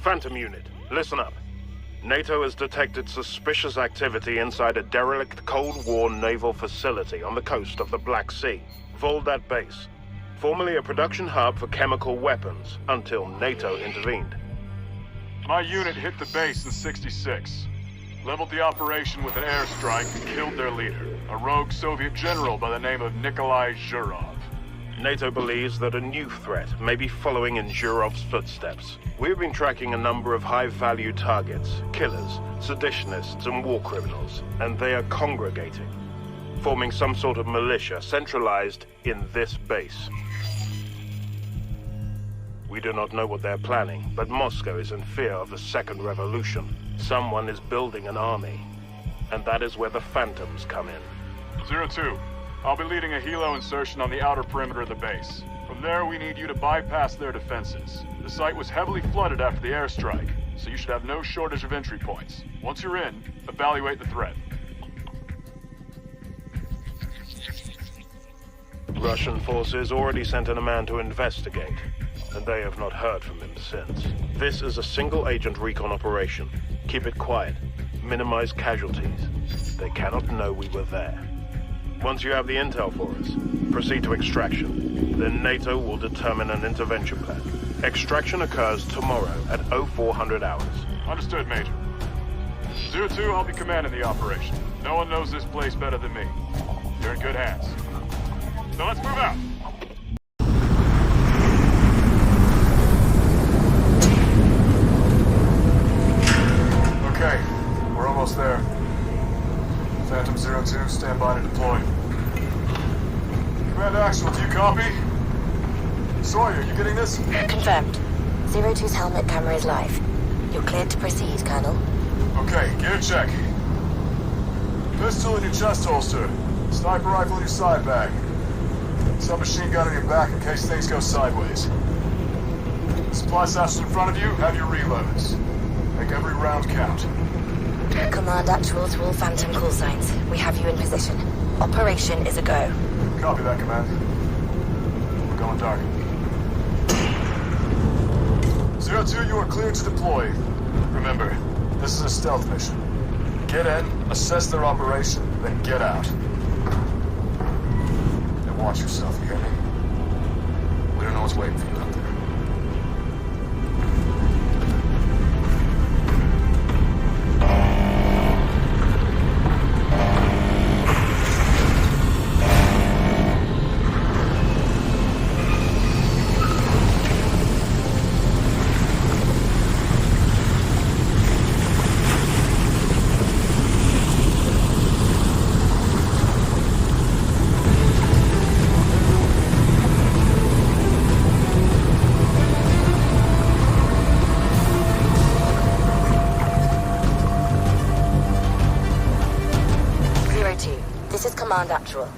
Phantom Unit, listen up. NATO has detected suspicious activity inside a derelict Cold War naval facility on the coast of the Black Sea, Voldat Base, formerly a production hub for chemical weapons until NATO intervened. My unit hit the base in '66. Leveled the operation with an airstrike and killed their leader, a rogue Soviet general by the name of Nikolai Zhurov. NATO believes that a new threat may be following in Zhurov's footsteps. We've been tracking a number of high-value targets, killers, seditionists, and war criminals, and they are congregating, forming some sort of militia centralized in this base. We do not know what they're planning, but Moscow is in fear of the Second Revolution. Someone is building an army, and that is where the Phantoms come in. 02, I'll be leading a helo insertion on the outer perimeter of the base. From there, we need you to bypass their defenses. The site was heavily flooded after the airstrike, so you should have no shortage of entry points. Once you're in, evaluate the threat. Russian forces already sent in a man to investigate, and they have not heard from him since. This is a single-agent recon operation. Keep it quiet. Minimize casualties. They cannot know we were there. Once you have the intel for us, proceed to extraction. Then NATO will determine an intervention plan. Extraction occurs tomorrow at 0400 hours. Understood, Major. 02, I'll be commanding the operation. No one knows this place better than me. You're in good hands. So let's move out. Okay, we're almost there. Phantom 02, stand by to deploy. Command Actual, do you copy? Sawyer, you getting this? Confirmed. 02's helmet camera is live. You're cleared to proceed, Colonel. Okay, gear check. Pistol in your chest holster. Sniper rifle in your side bag. Submachine gun in your back in case things go sideways. Supply satchel in front of you, have your reloads. Make every round count. Command Actual to all Phantom call signs. We have you in position. Operation is a go. Copy that, Command. We're going dark. 02, you are cleared to deploy. Remember, this is a stealth mission. Get in, assess their operation, then get out. And watch yourself, you hear me? We don't know what's waiting for you out there. Command Actual.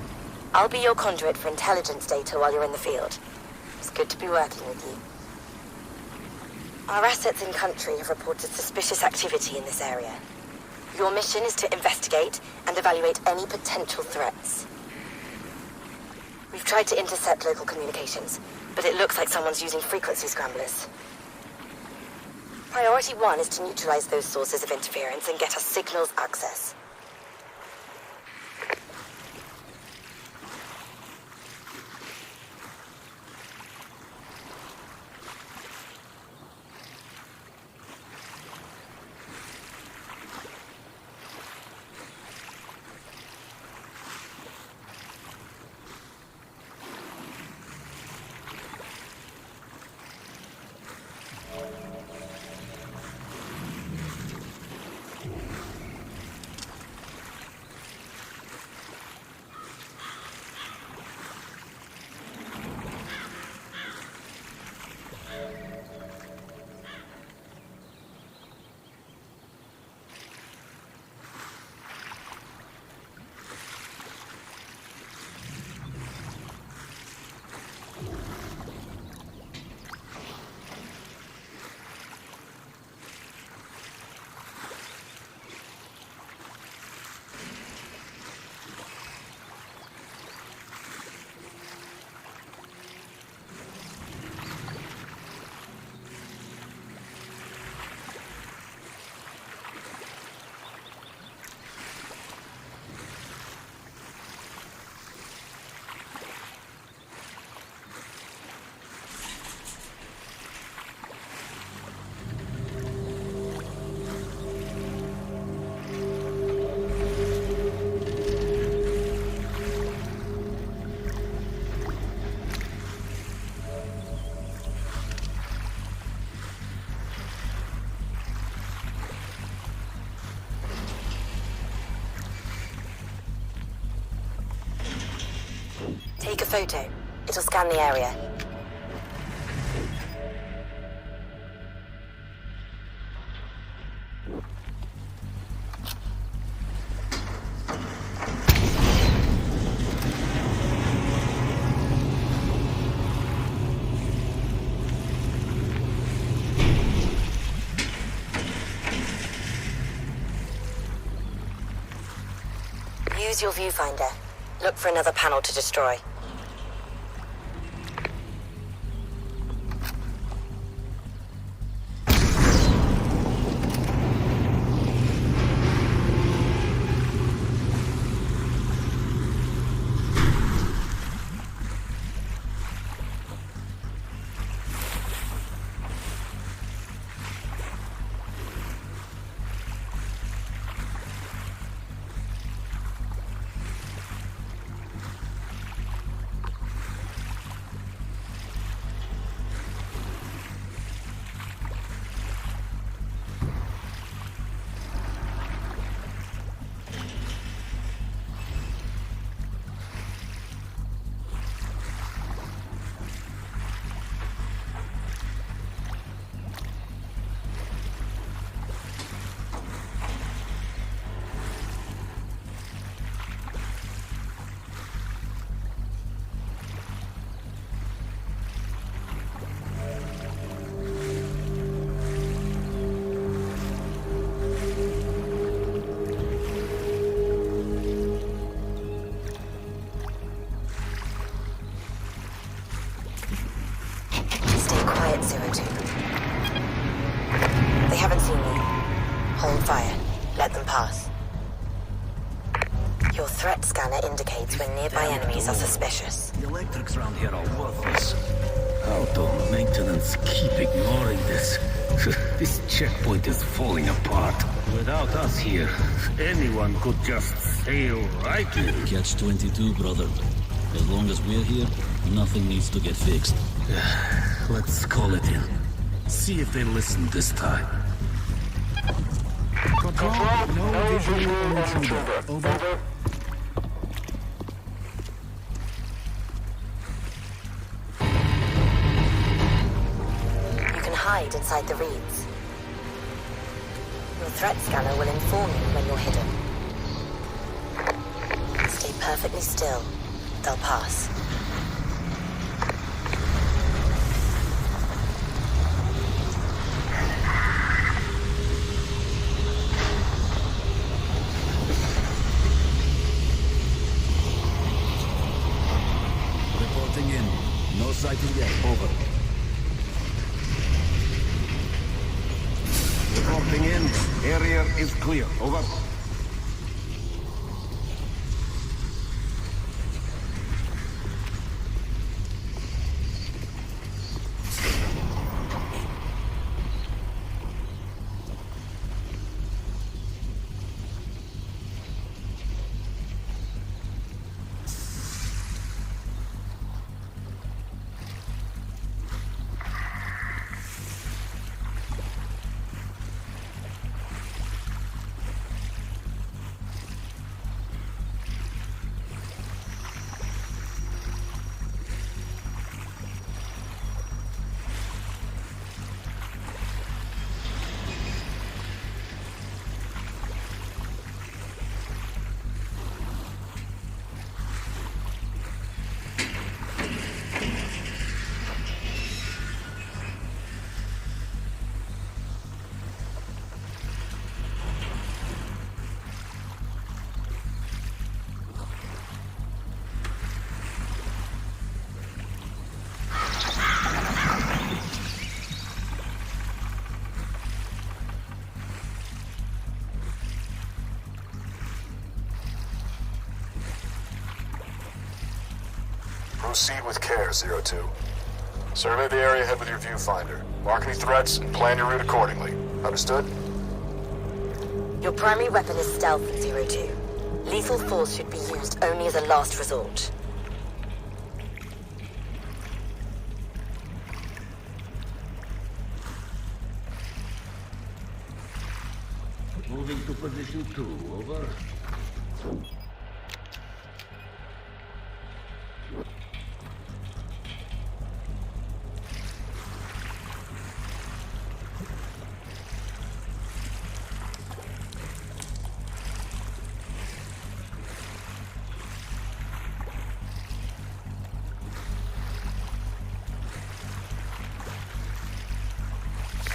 I'll be your conduit for intelligence data while you're in the field. It's good to be working with you. Our assets in country have reported suspicious activity in this area. Your mission is to investigate and evaluate any potential threats. We've tried to intercept local communications, but it looks like someone's using frequency scramblers. Priority 1 is to neutralize those sources of interference and get us signals access. Take a photo. It'll scan the area. Use your viewfinder. Look for another panel to destroy. They haven't seen you. Hold fire. Let them pass. Your threat scanner indicates when nearby enemies are suspicious. The electrics around here are worthless. Auto maintenance keep ignoring this. This checkpoint is falling apart. Without us here, anyone could just sail right in. Catch-22, brother. As long as we're here, nothing needs to get fixed. Let's call it in. See if they listen this time. Control, no visual on intruder. Over. You can hide inside the reeds. Your threat scanner will inform you when you're hidden. Stay perfectly still. They'll pass. Reporting in. No sighting yet. Over. Reporting in. Area is clear. Over. Proceed with care, 02. Survey the area ahead with your viewfinder. Mark any threats and plan your route accordingly. Understood? Your primary weapon is stealth, 02. Lethal force should be used only as a last resort. Moving to position 2. Over.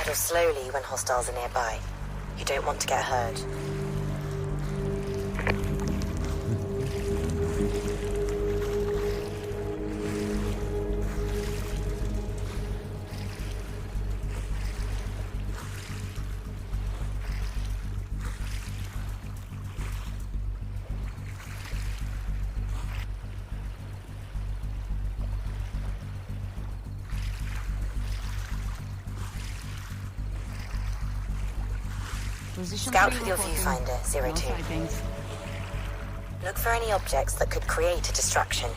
Pedal slowly when hostiles are nearby. You don't want to get hurt. Scout with your viewfinder, 02. Look for any objects that could create a distraction.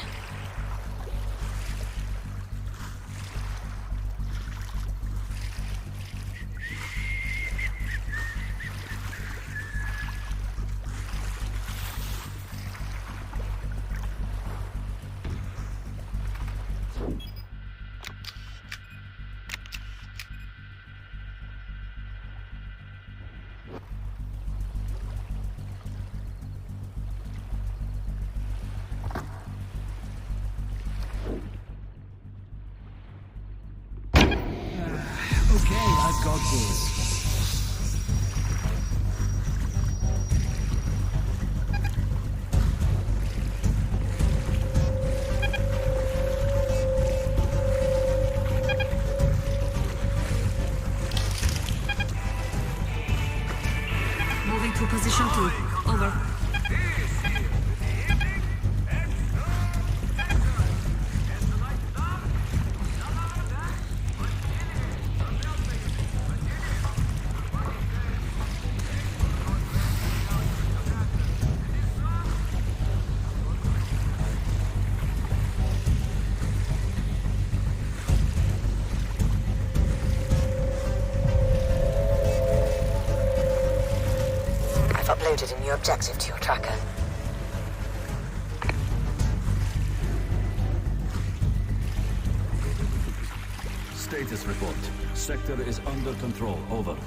I've got this. Moving to position 2. Over. Uploaded a new objective to your tracker. Status report. Sector is under control. Over.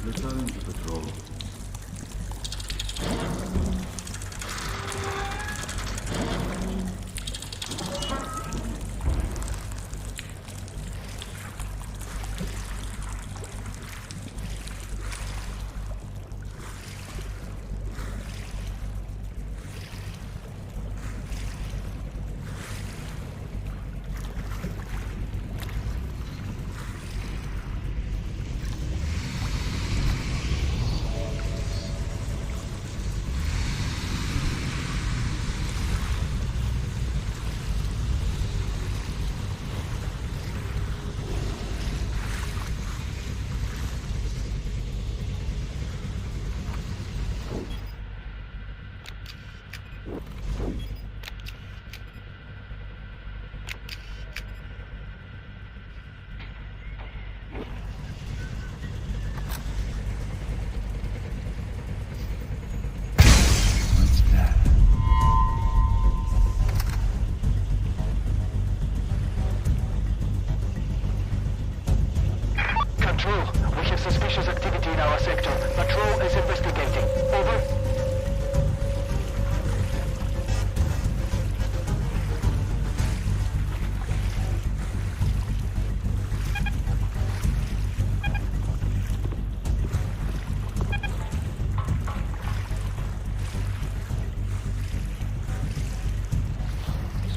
Returning to patrol.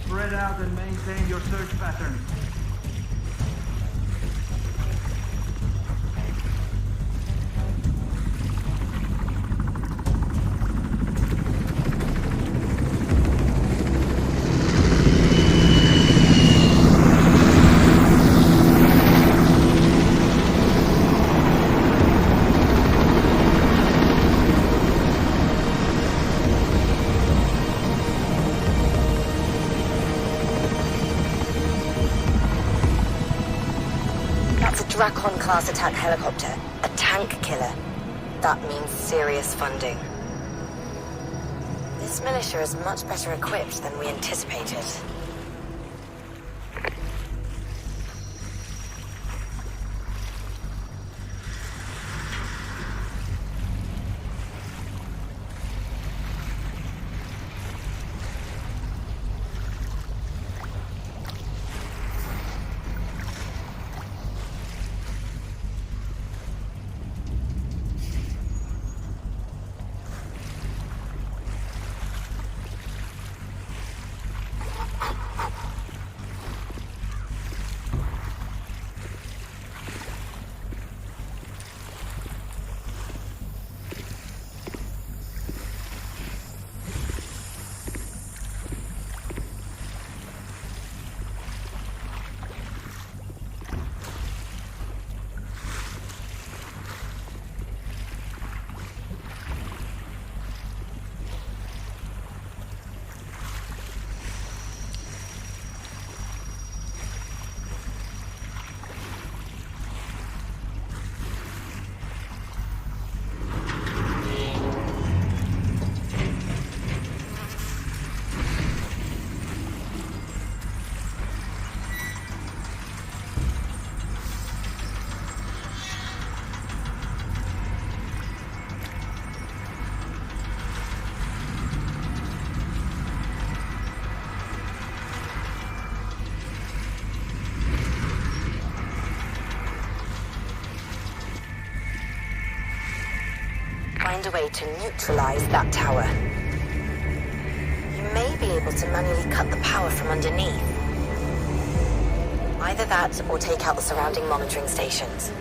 Spread out and maintain your search pattern. Class attack helicopter, a tank killer. That means serious funding. This militia is much better equipped than we anticipated. Find a way to neutralize that tower. You may be able to manually cut the power from underneath. Either that or take out the surrounding monitoring stations.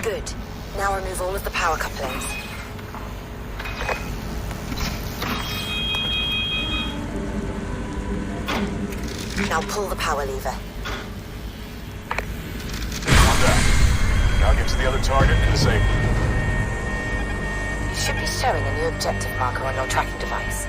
Good. Now remove all of the power couplings. Now pull the power lever. I'm back. Now get to the other target and disable it. You should be showing a new objective marker on your tracking device.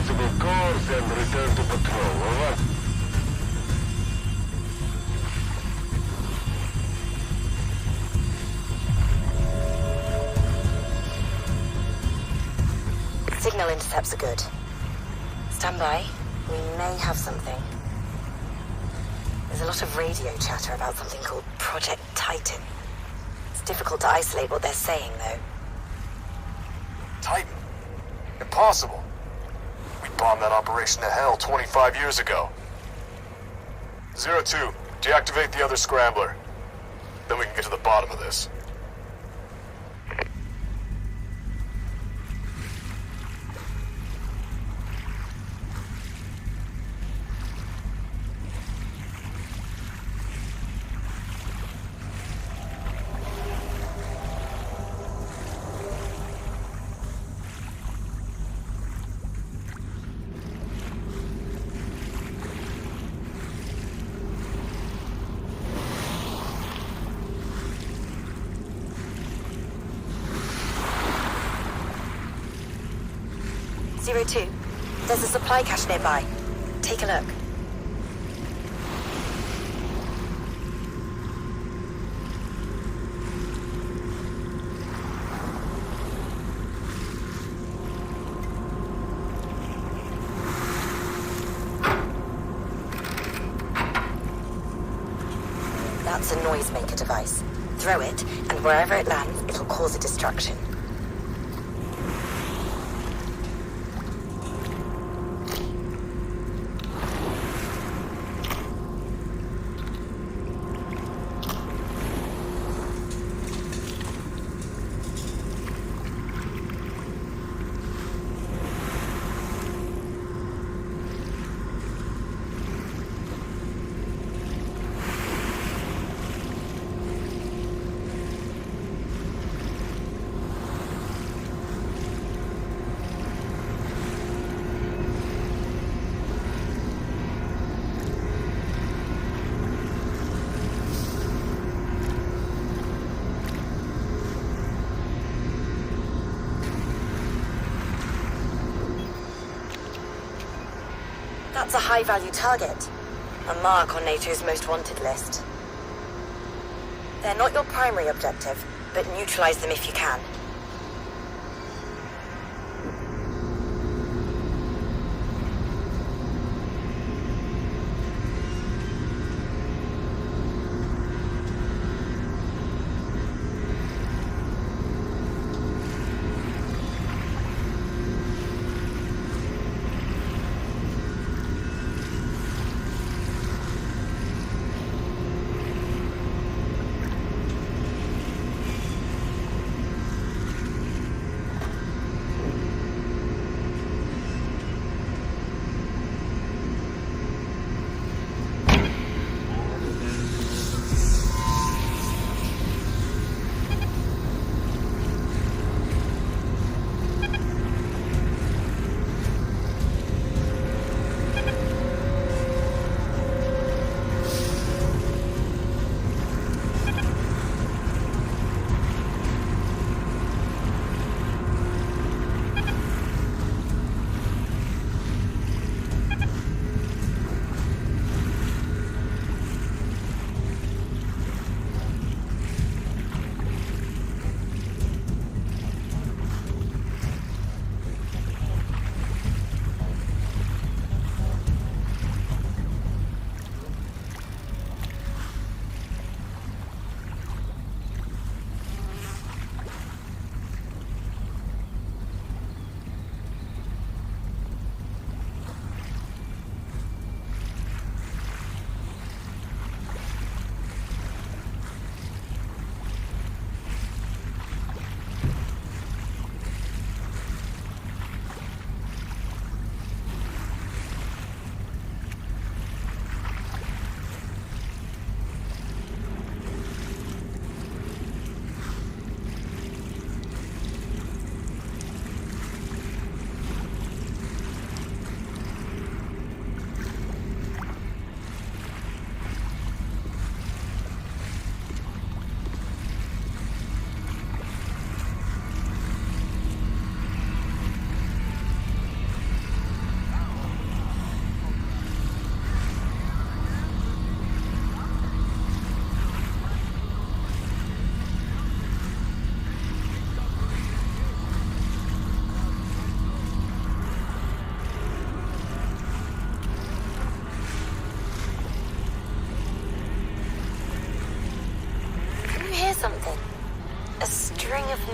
possible course and return to patrol, over. Signal intercepts are good. Stand by. We may have something. There's a lot of radio chatter about something called Project Titan. It's difficult to isolate what they're saying, though. Titan? Impossible. We bombed that operation to hell 25 years ago. 02, deactivate the other scrambler. Then we can get to the bottom of this. Two. There's a supply cache nearby. Take a look. That's a noisemaker device. Throw it, and wherever it lands, it'll cause a distraction. That's a high-value target. A mark on NATO's most wanted list. They're not your primary objective, but neutralize them if you can.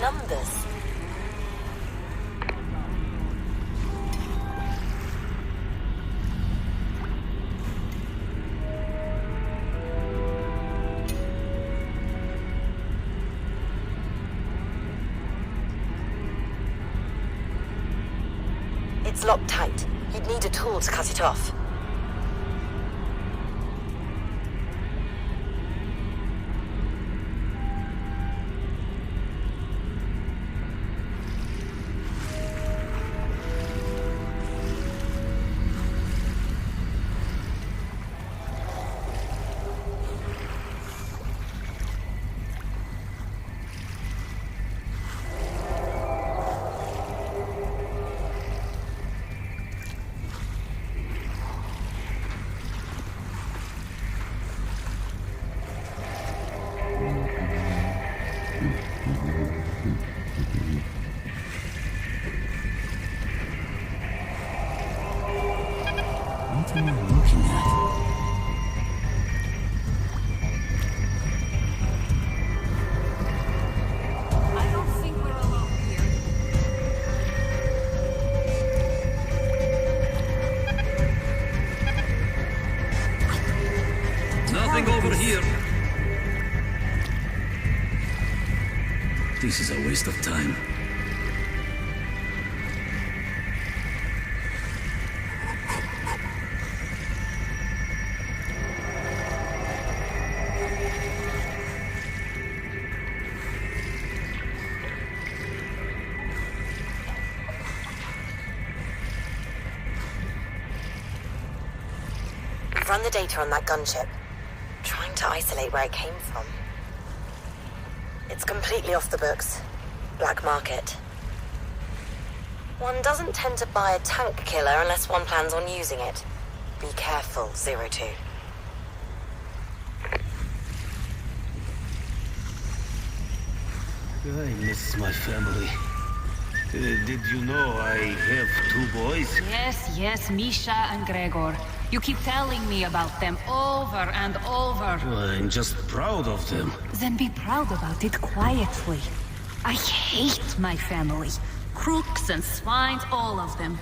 numbers. It's locked tight. You'd need a tool to cut it off. What am I looking at? I don't think we're alone here. Nothing over here. This is a waste of time. Run the data on that gunship, trying to isolate where it came from. It's completely off the books. Black market. One doesn't tend to buy a tank killer unless one plans on using it. Be careful, 02. I miss my family. Did you know I have 2 boys? Yes, Misha and Gregor. You keep telling me about them over and over. I'm just proud of them. Then be proud about it quietly. I hate my family. Crooks and swines, all of them.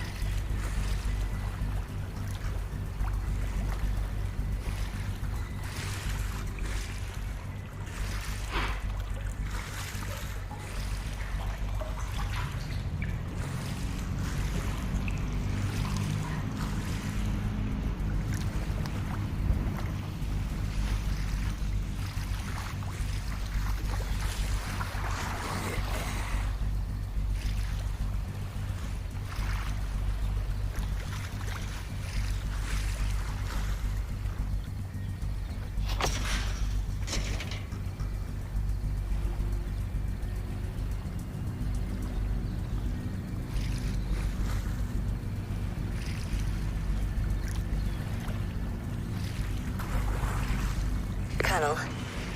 Colonel,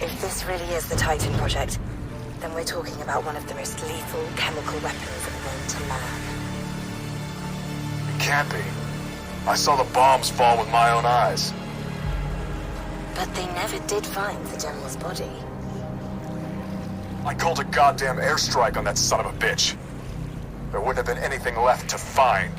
if this really is the Titan project, then we're talking about one of the most lethal chemical weapons known to man. It can't be. I saw the bombs fall with my own eyes. But they never did find the General's body. I called a goddamn airstrike on that son of a bitch. There wouldn't have been anything left to find.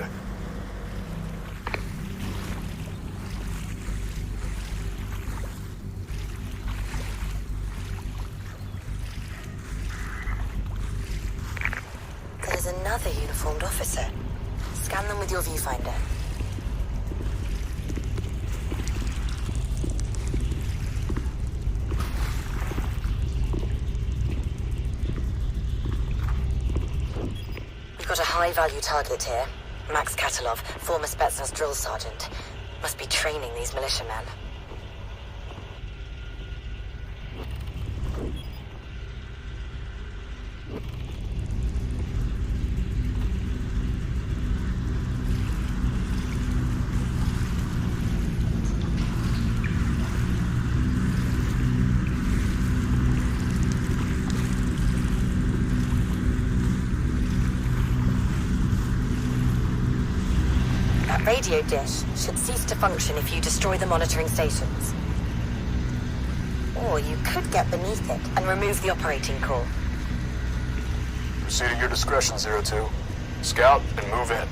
There's another uniformed officer. Scan them with your viewfinder. We've got a high-value target here. Max Katalov, former Spetsnaz drill sergeant. Must be training these militiamen. Radio dish should cease to function if you destroy the monitoring stations. Or you could get beneath it and remove the operating core. Proceed at your discretion, 02. Scout and move in.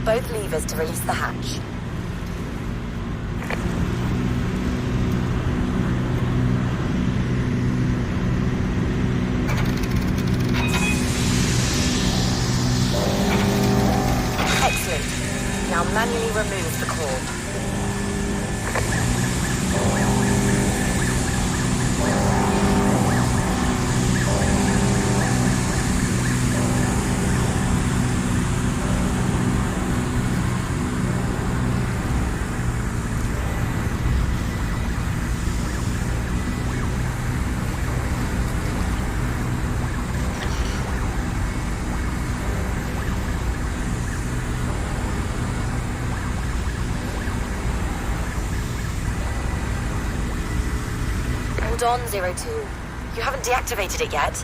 Both levers to release the hatch. Excellent. Now manually remove the core. Hold on, 02. You haven't deactivated it yet.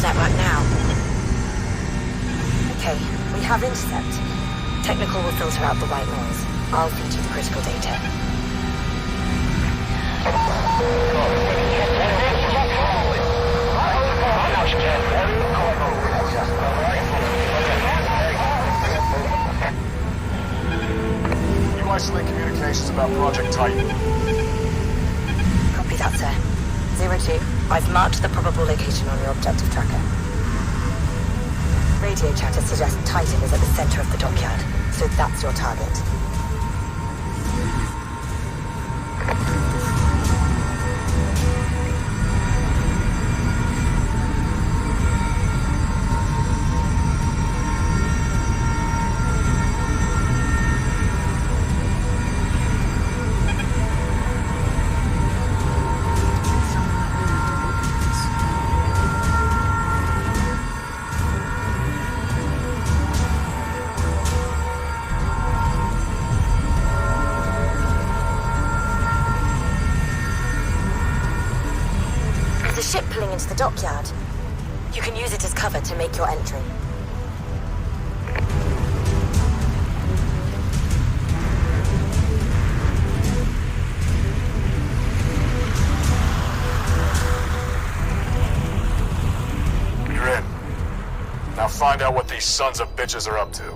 Network now. Okay, we have intercept. Technical will filter out the white noise. I'll feed you the critical data. You isolate communications about Project Titan. Copy that, sir. 02, I've marked the probable location on your objective tracker. Radio chatter suggests Titan is at the center of the dockyard, so that's your target. Ship pulling into the dockyard. You can use it as cover to make your entry. You're in. Now find out what these sons of bitches are up to.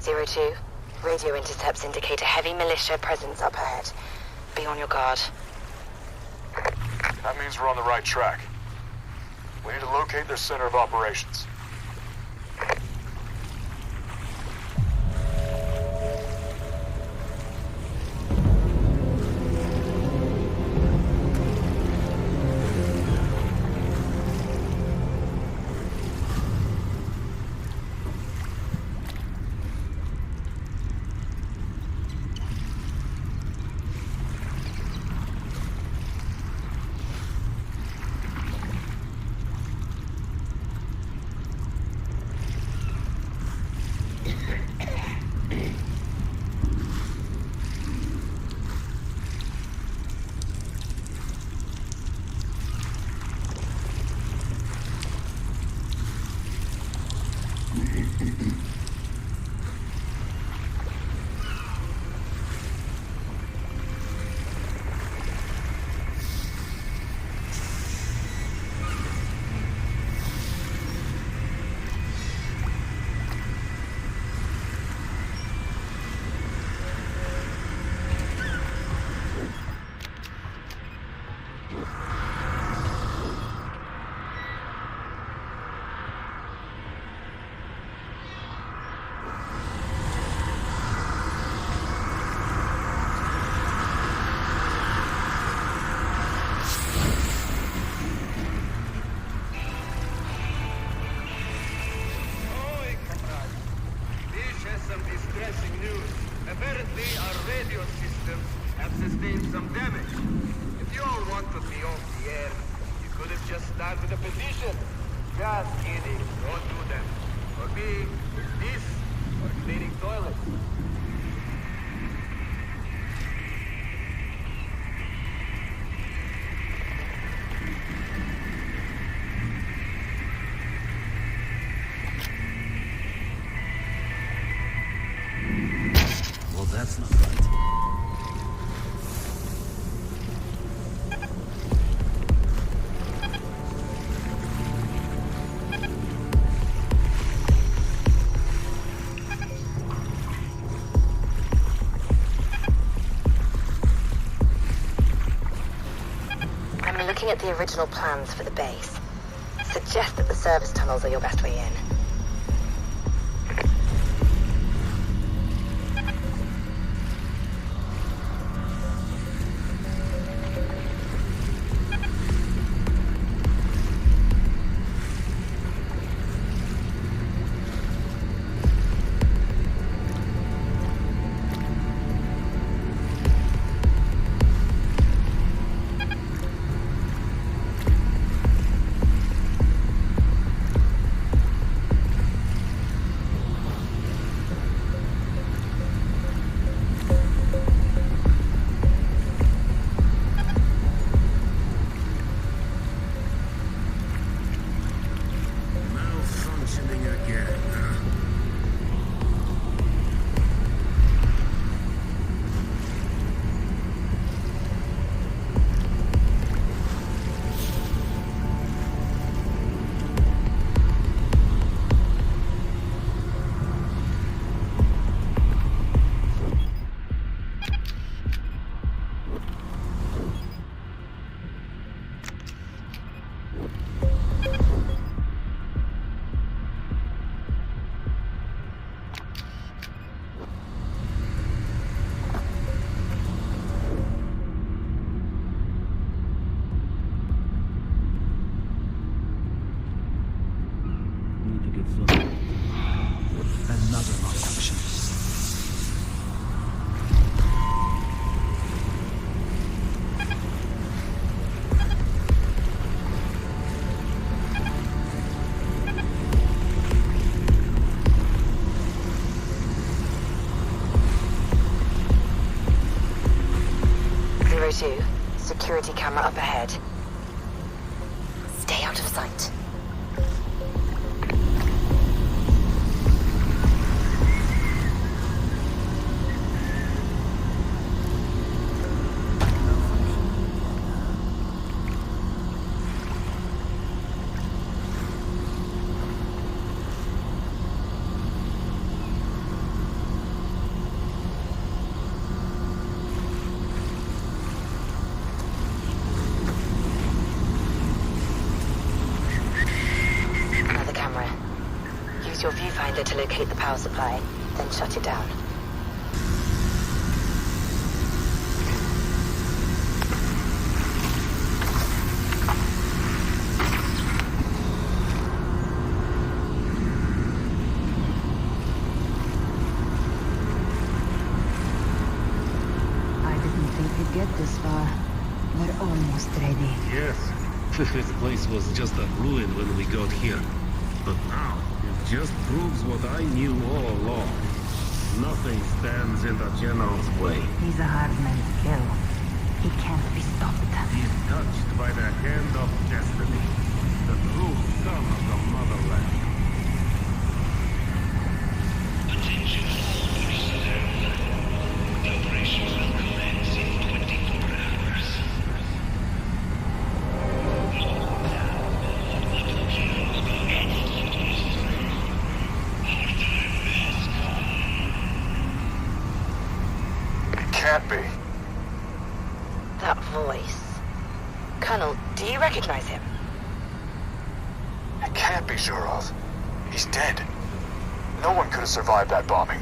Zero 02. Radio intercepts indicate a heavy militia presence up ahead. Be on your guard. That means we're on the right track. We need to locate their center of operations. That's not right. I'm looking at the original plans for the base. Suggest that the service tunnels are your best way in. security camera up ahead. Stay out of sight. Use your viewfinder to locate the power supply, then shut it down. I didn't think we'd get this far. We're almost ready. Yes. This place was just a ruin when we got here. But now, it just proves what I knew all along. Nothing stands in the General's way. He's a hard man to kill. He can't be stopped. He's touched by the hand of destiny. The true son of the motherland. Attention all personnel. The operation will commence in 24 hours. Can't be. That voice. Colonel, do you recognize him? It can't be Zhurov. He's dead. No one could have survived that bombing.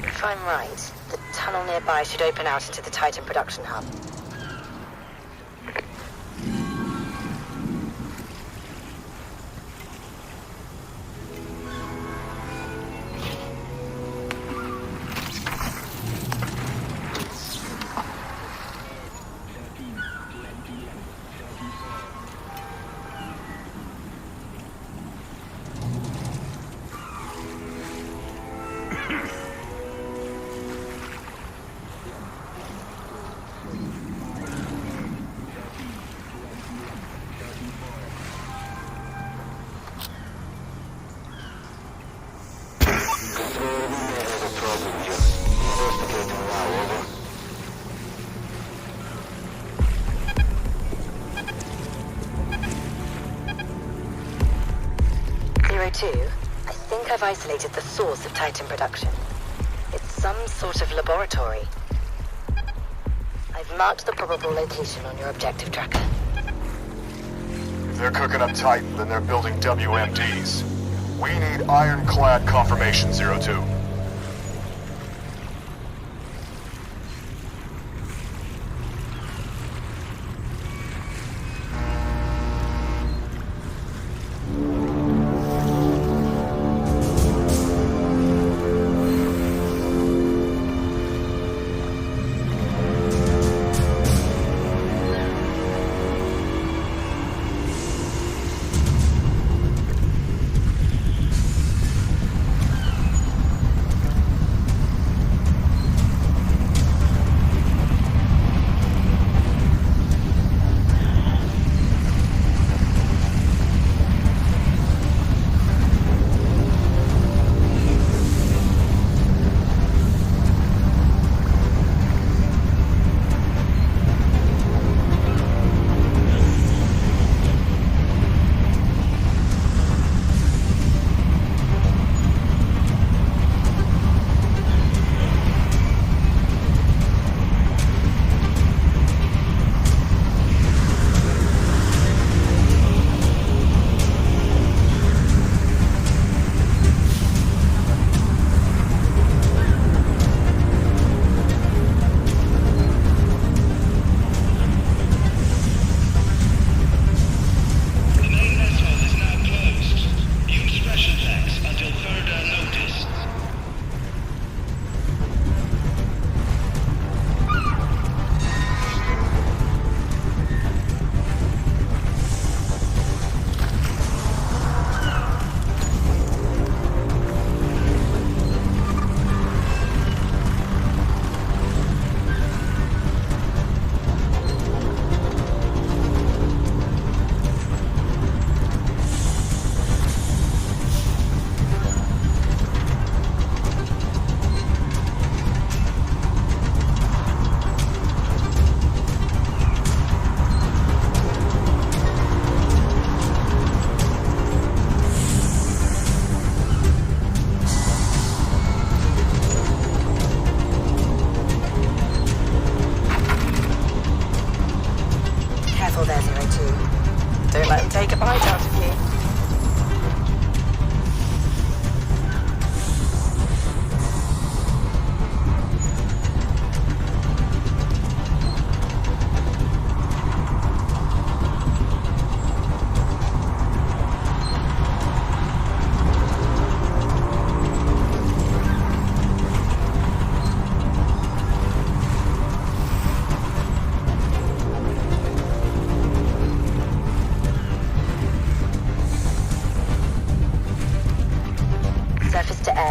If I'm right, the tunnel nearby should open out into the Titan production hub. have isolated the source of Titan production. It's some sort of laboratory. I've marked the probable location on your objective tracker. If they're cooking up Titan, then they're building WMDs. We need ironclad confirmation, 02.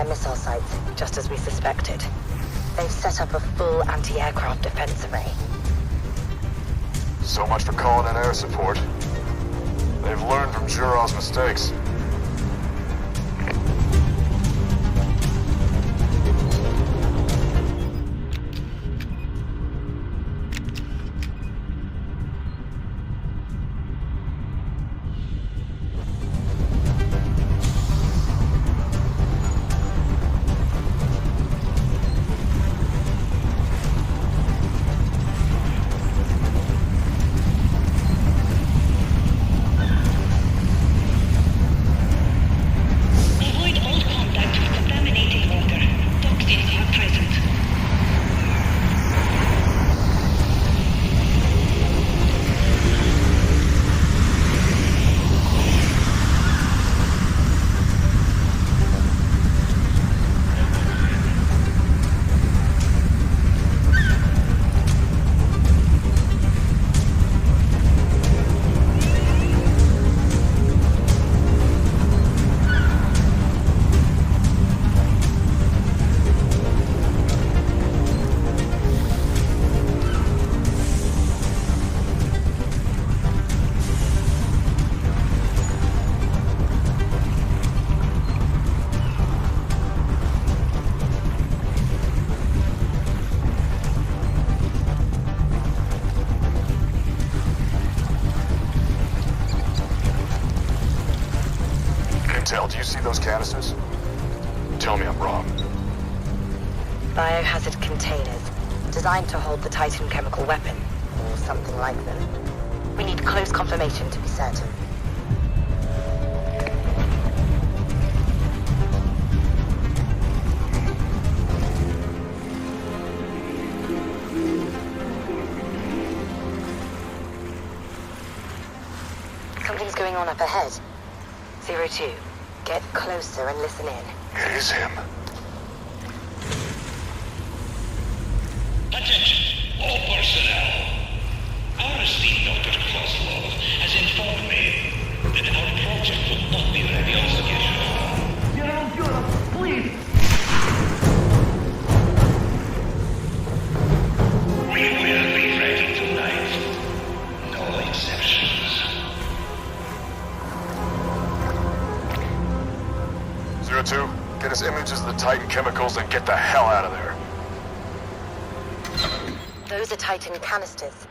Missile sites, just as we suspected. They've set up a full anti-aircraft defense array. So much for calling in air support. They've learned from Juro's mistakes. Do you see those canisters? tell me I'm wrong. Biohazard containers, designed to hold the Titan chemical weapon, or something like them. We need close confirmation to be certain. Something's going on up ahead. 02. Get closer and listen in. It is him. Attention, all personnel. Our esteemed Dr. Kozlov has informed me that our project will not be ready on schedule. General Europe, please! We will be ready tonight. No exceptions. 02, get us images of the Titan chemicals and get the hell out of there. Those are Titan canisters,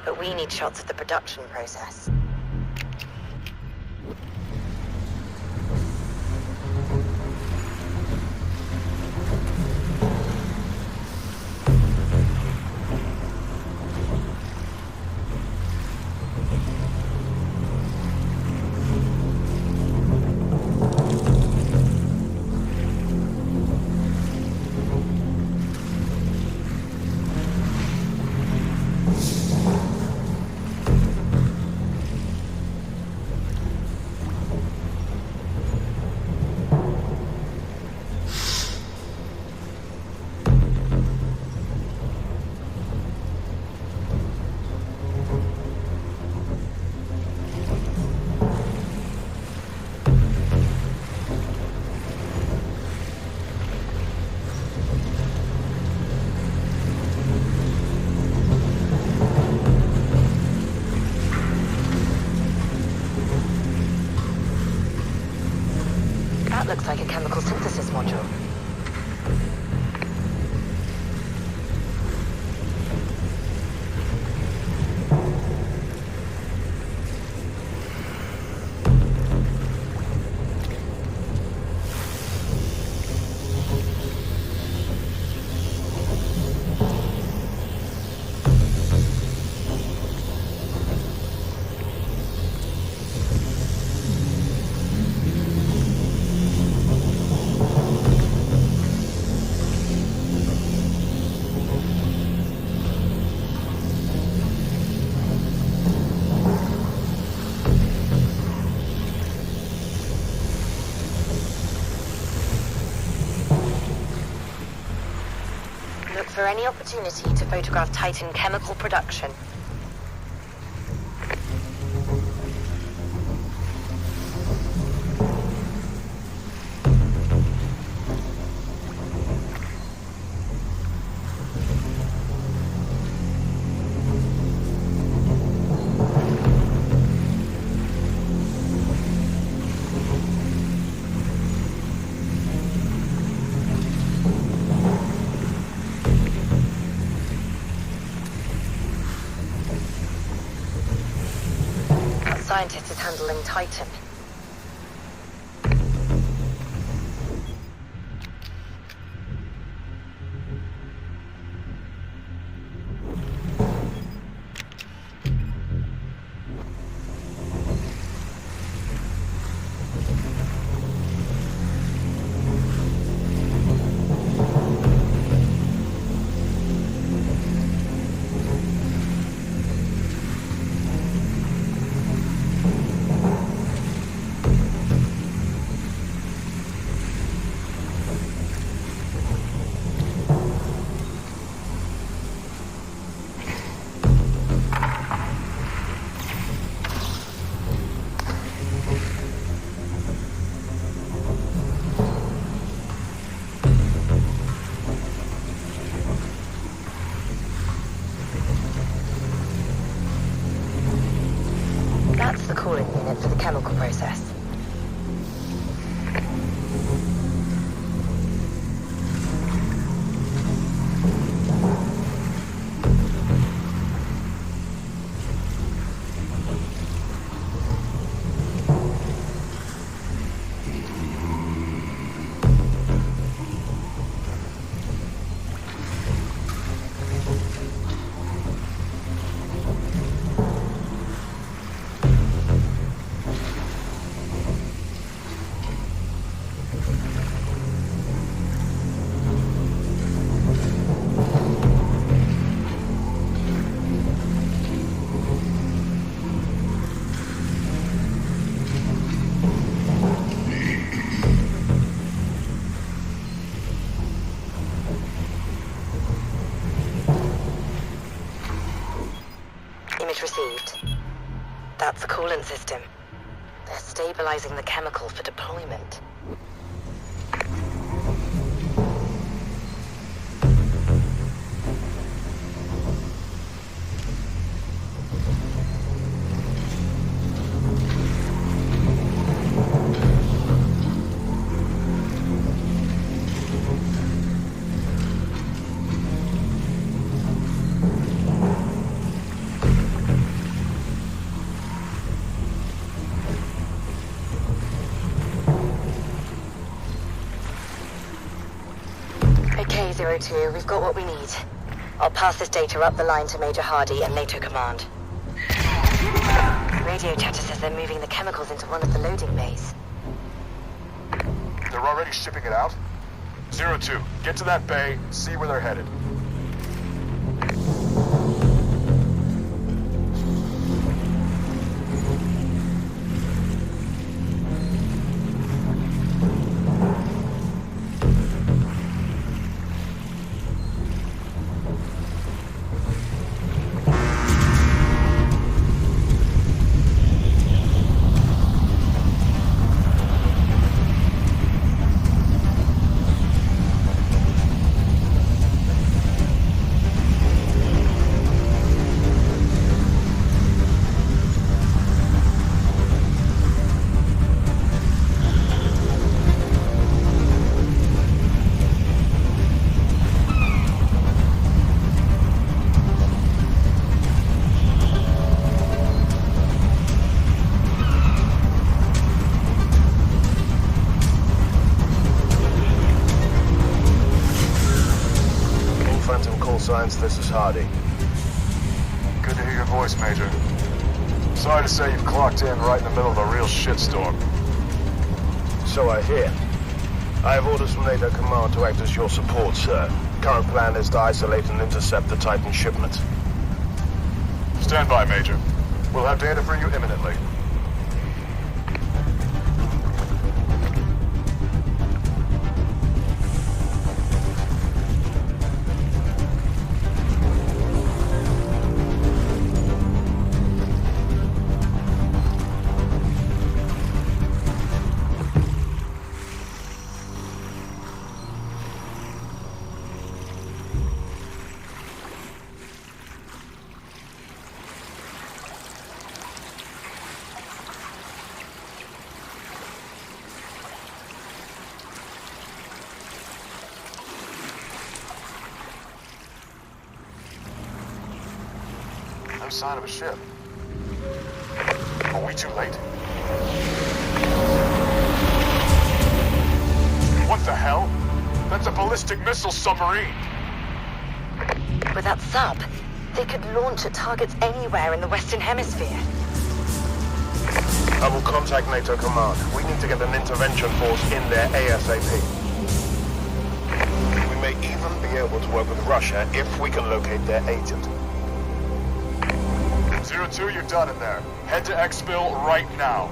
but we need shots of the production process. Looks like a chemical synthesis module. Look for any opportunity to photograph Titan chemical production. Scientist is handling Titan. Damage received. That's the coolant system. They're stabilizing the chemical for deployment. Zero-2, we've got what we need. I'll pass this data up the line to Major Hardy and NATO Command. Radio chatter says they're moving the chemicals into one of the loading bays. They're already shipping it out? 02, get to that bay, see where they're headed. Science, this is Hardy. Good to hear your voice, Major. Sorry to say you've clocked in right in the middle of a real shitstorm. So I hear. I have orders from NATO Command to act as your support, sir. Current plan is to isolate and intercept the Titan shipment. Stand by, Major. We'll have data for you imminently. No sign of a ship. Are we too late? What the hell? That's a ballistic missile submarine! With that sub, they could launch at targets anywhere in the Western Hemisphere. I will contact NATO Command. We need to get an intervention force in there ASAP. We may even be able to work with Russia if we can locate their agent. 02, you're done in there. Head to Exfil right now.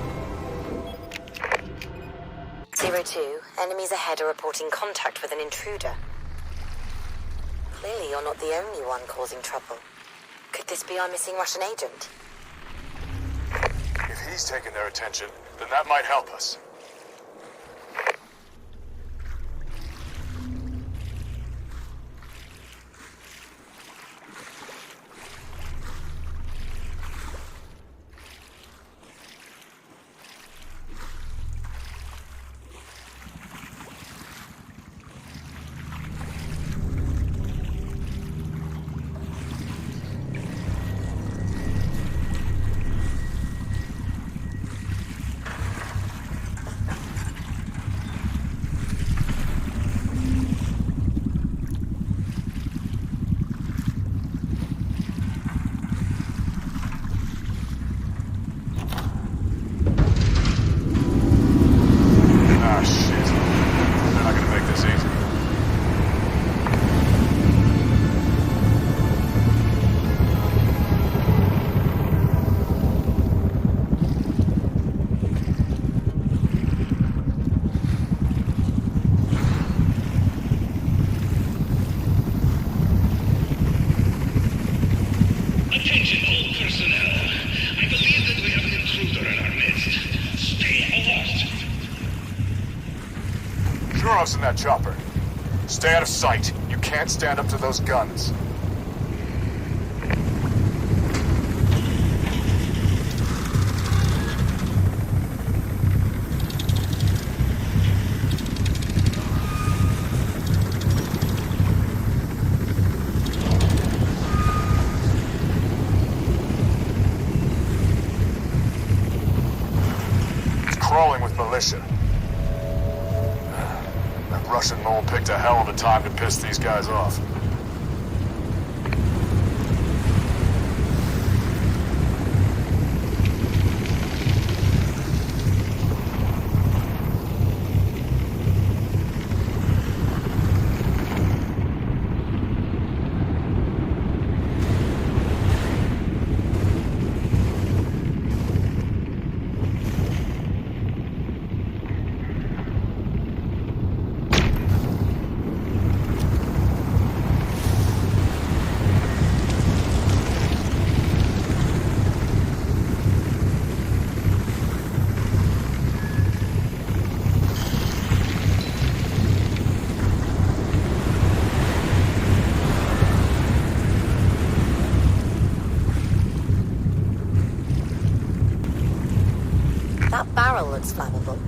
02, enemies ahead are reporting contact with an intruder. Clearly you're not the only one causing trouble. Could this be our missing Russian agent? If he's taking their attention, then that might help us. Heroes in that chopper. Stay out of sight. You can't stand up to those guns. It's crawling with militia. That Russian mole picked a hell of a time to piss these guys off. That barrel looks flammable.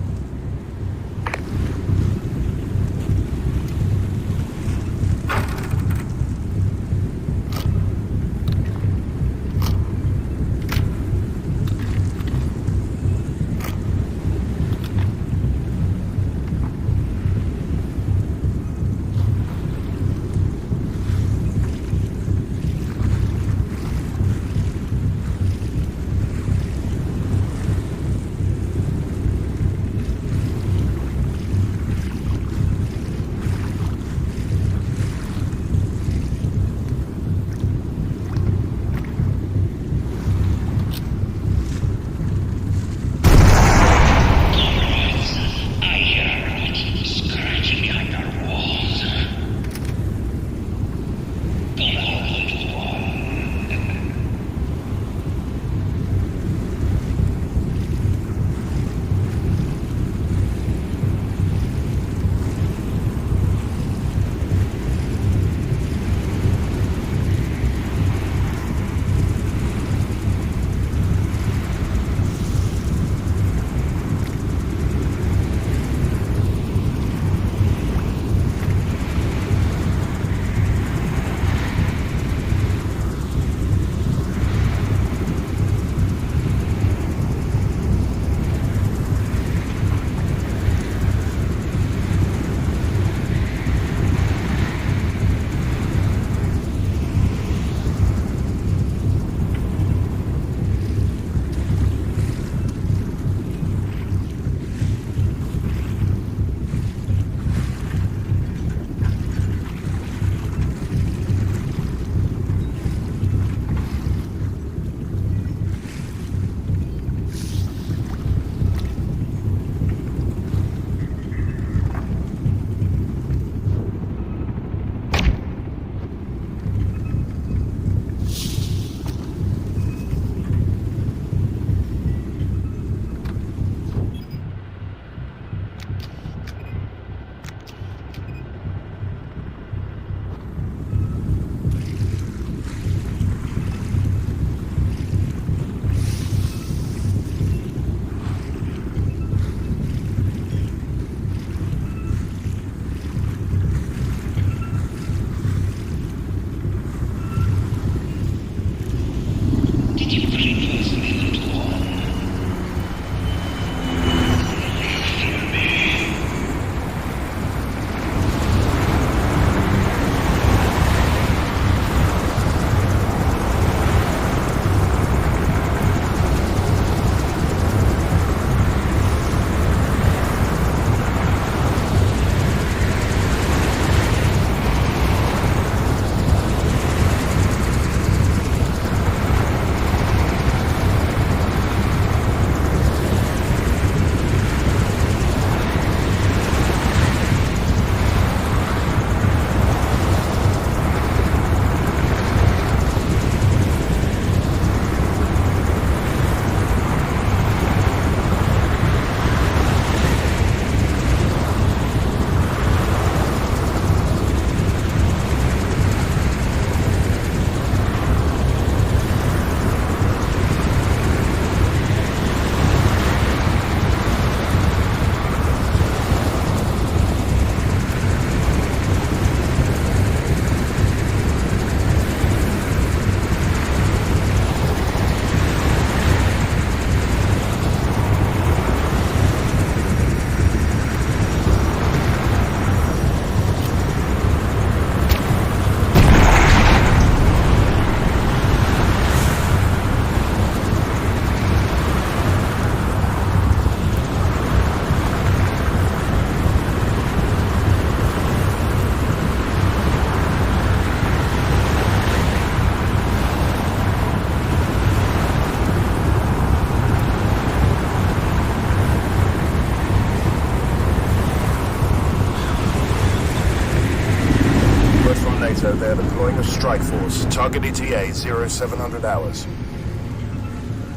word from NATO. They're deploying a strike force. Target ETA 0700 hours.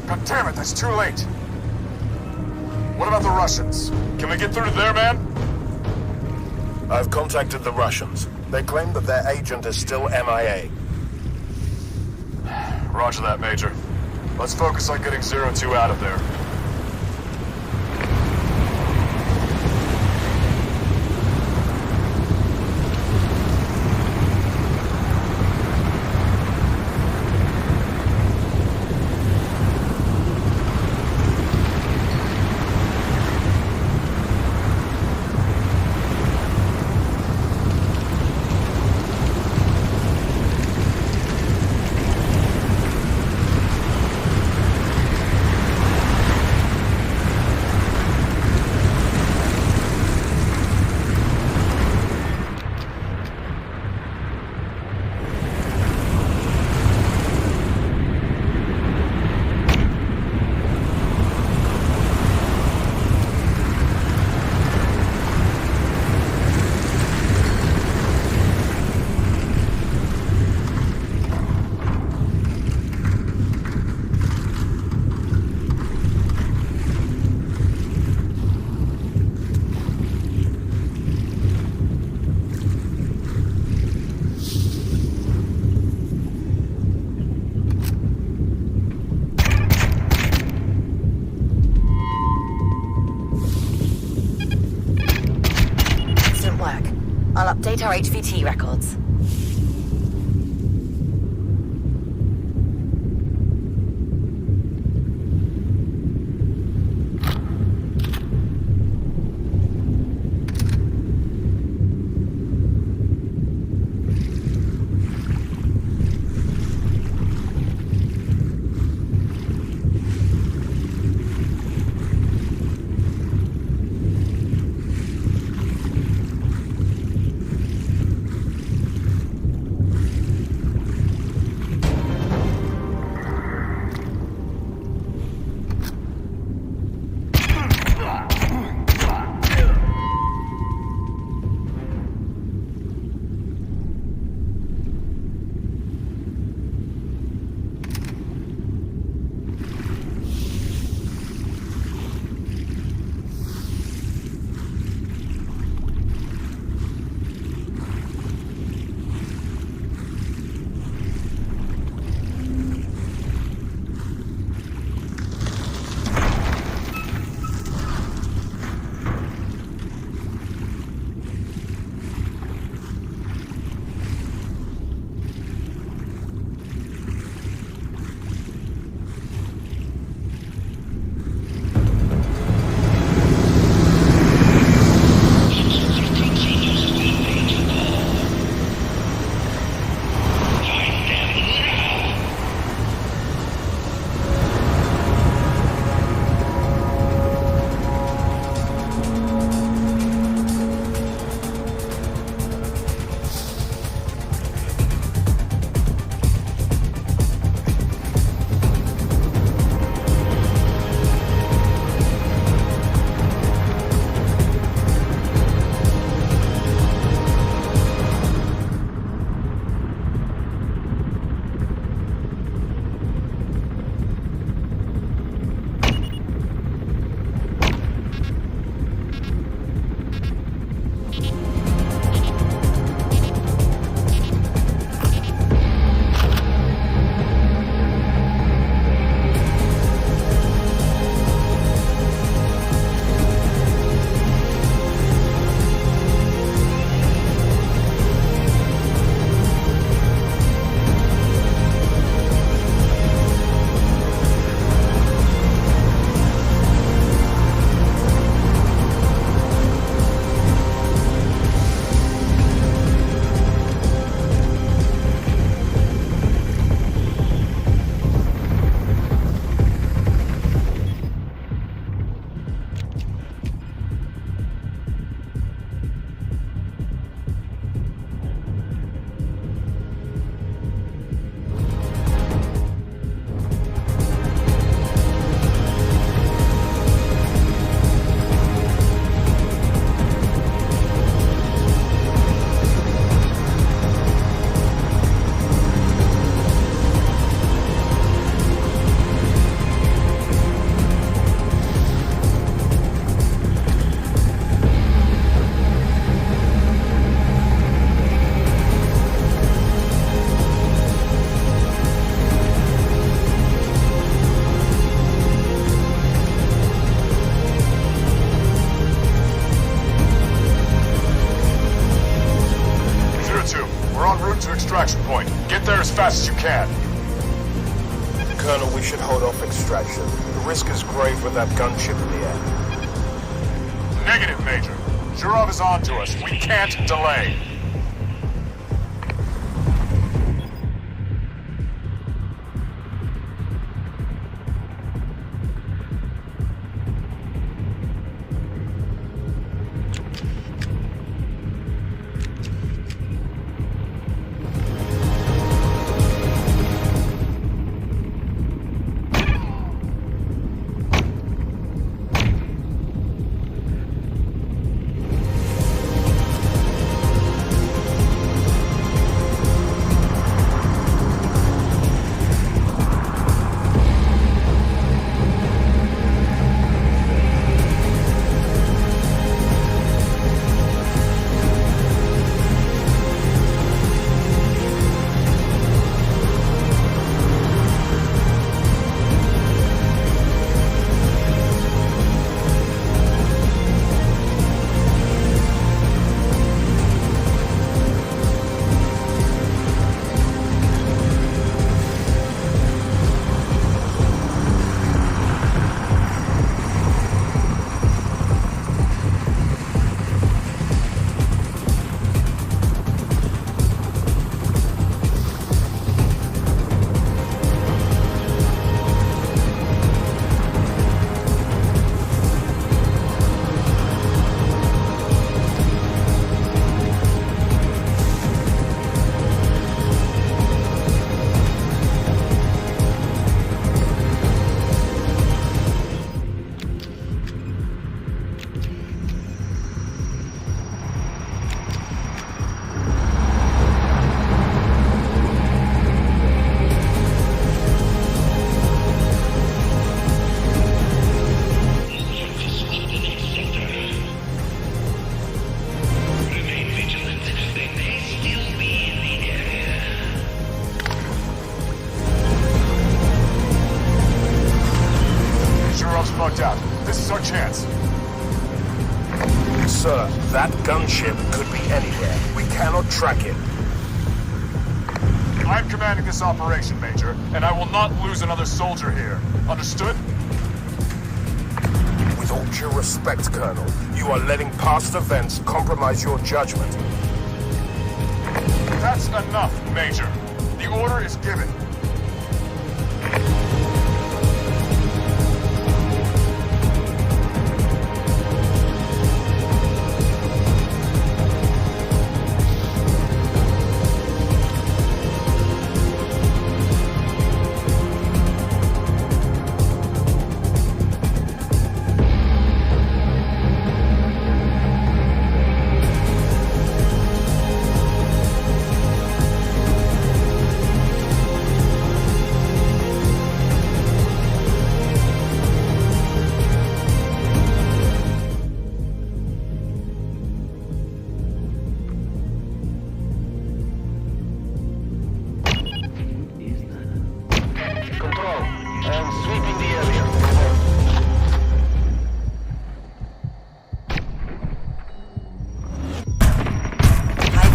God damn it, that's too late. What about the Russians? Can we get through to their man? I've contacted the Russians. They claim that their agent is still MIA. Roger that, Major. Let's focus on getting 02 out of there. I'll update our HVT records. We're en route to extraction point. Get there as fast as you can. Colonel, we should hold off extraction. The risk is grave with that gunship in the air. Negative, Major. Zhurov is on to us. We can't delay. Fucked out. This is our chance. Sir, that gunship could be anywhere. We cannot track it. I'm commanding this operation, Major, and I will not lose another soldier here. Understood? With all due respect, Colonel, you are letting past events compromise your judgment. That's enough, Major. The order is given.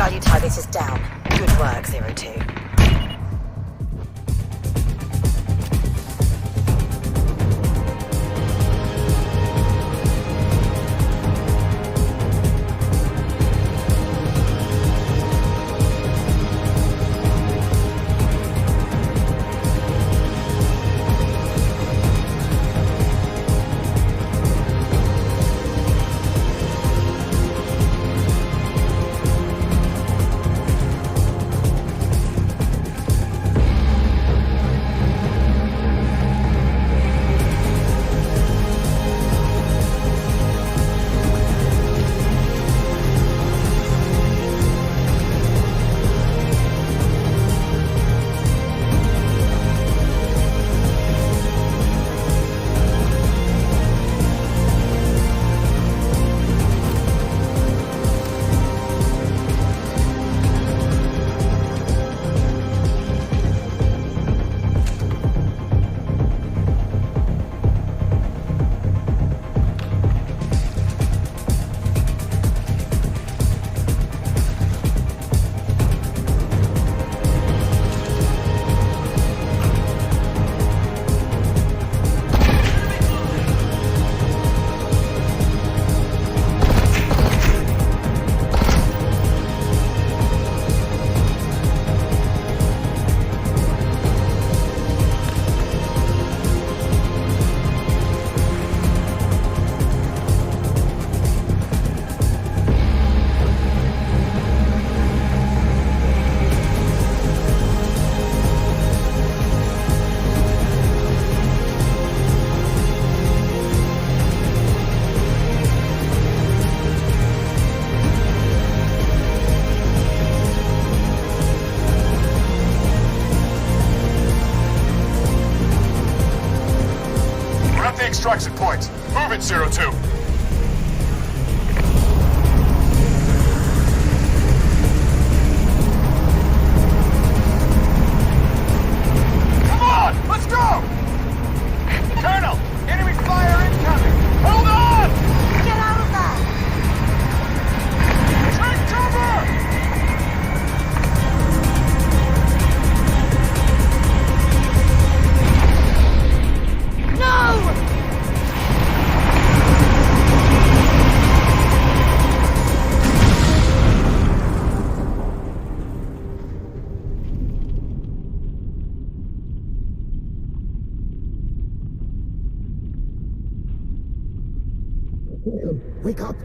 Value target is down. Good work, 02. extraction point. Move it, 02. Come on, let's go! Colonel, enemy fire incoming! Hold on! Get out of there! Take cover! No! Wake up!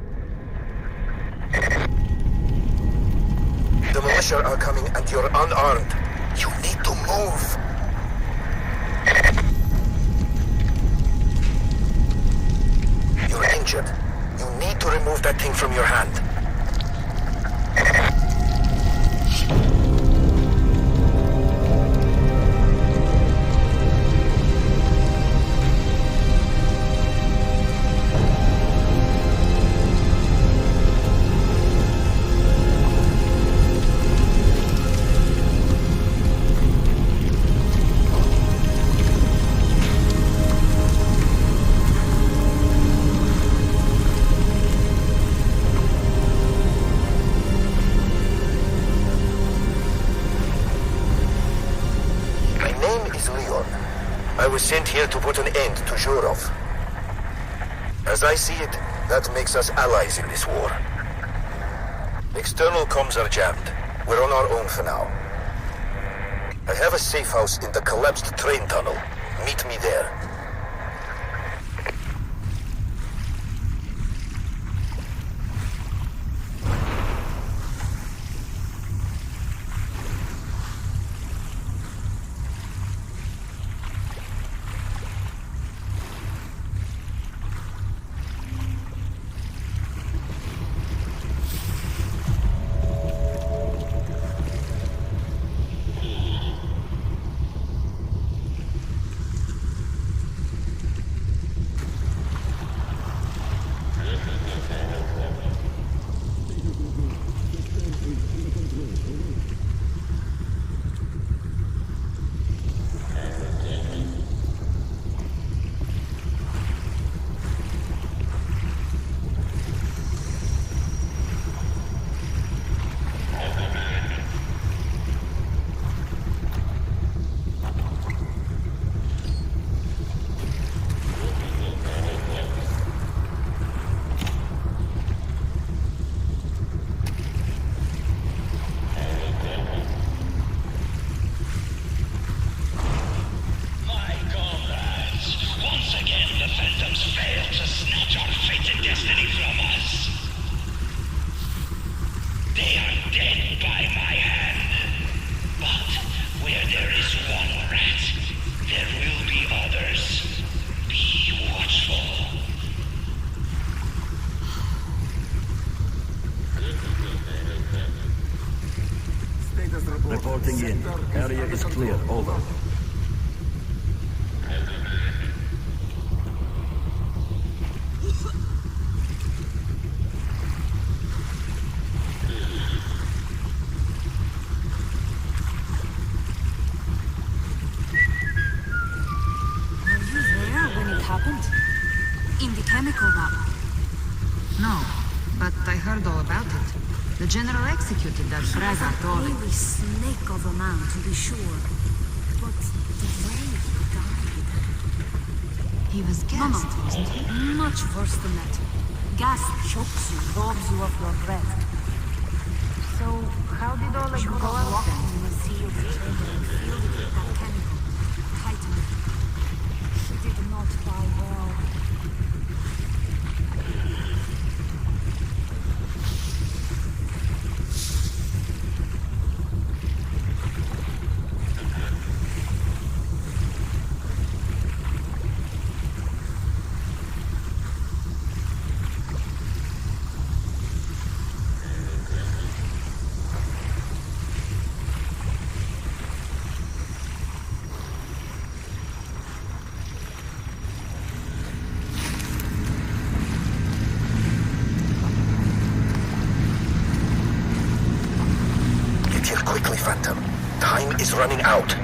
The militia are coming and you're unarmed. You need to move. You're injured. You need to remove that thing from your hand. I was sent here to put an end to Zhurov. As I see it, that makes us allies in this war. External comms are jammed. We're on our own for now. I have a safe house in the collapsed train tunnel. Meet me there. Reporting in. Area is clear. Over. In the chemical lab. No, but I heard all about it. The general executed that braggart Oli. Really snake of a man, to be sure. But the way he died... He was gassed, wasn't he? Much worse than that. Gas chokes you, robs you of your breath. So, how did all that go out then? In a sea of treasure and filled it with that chemical. Titan. He did not die well. here quickly, Phantom. Time is running out.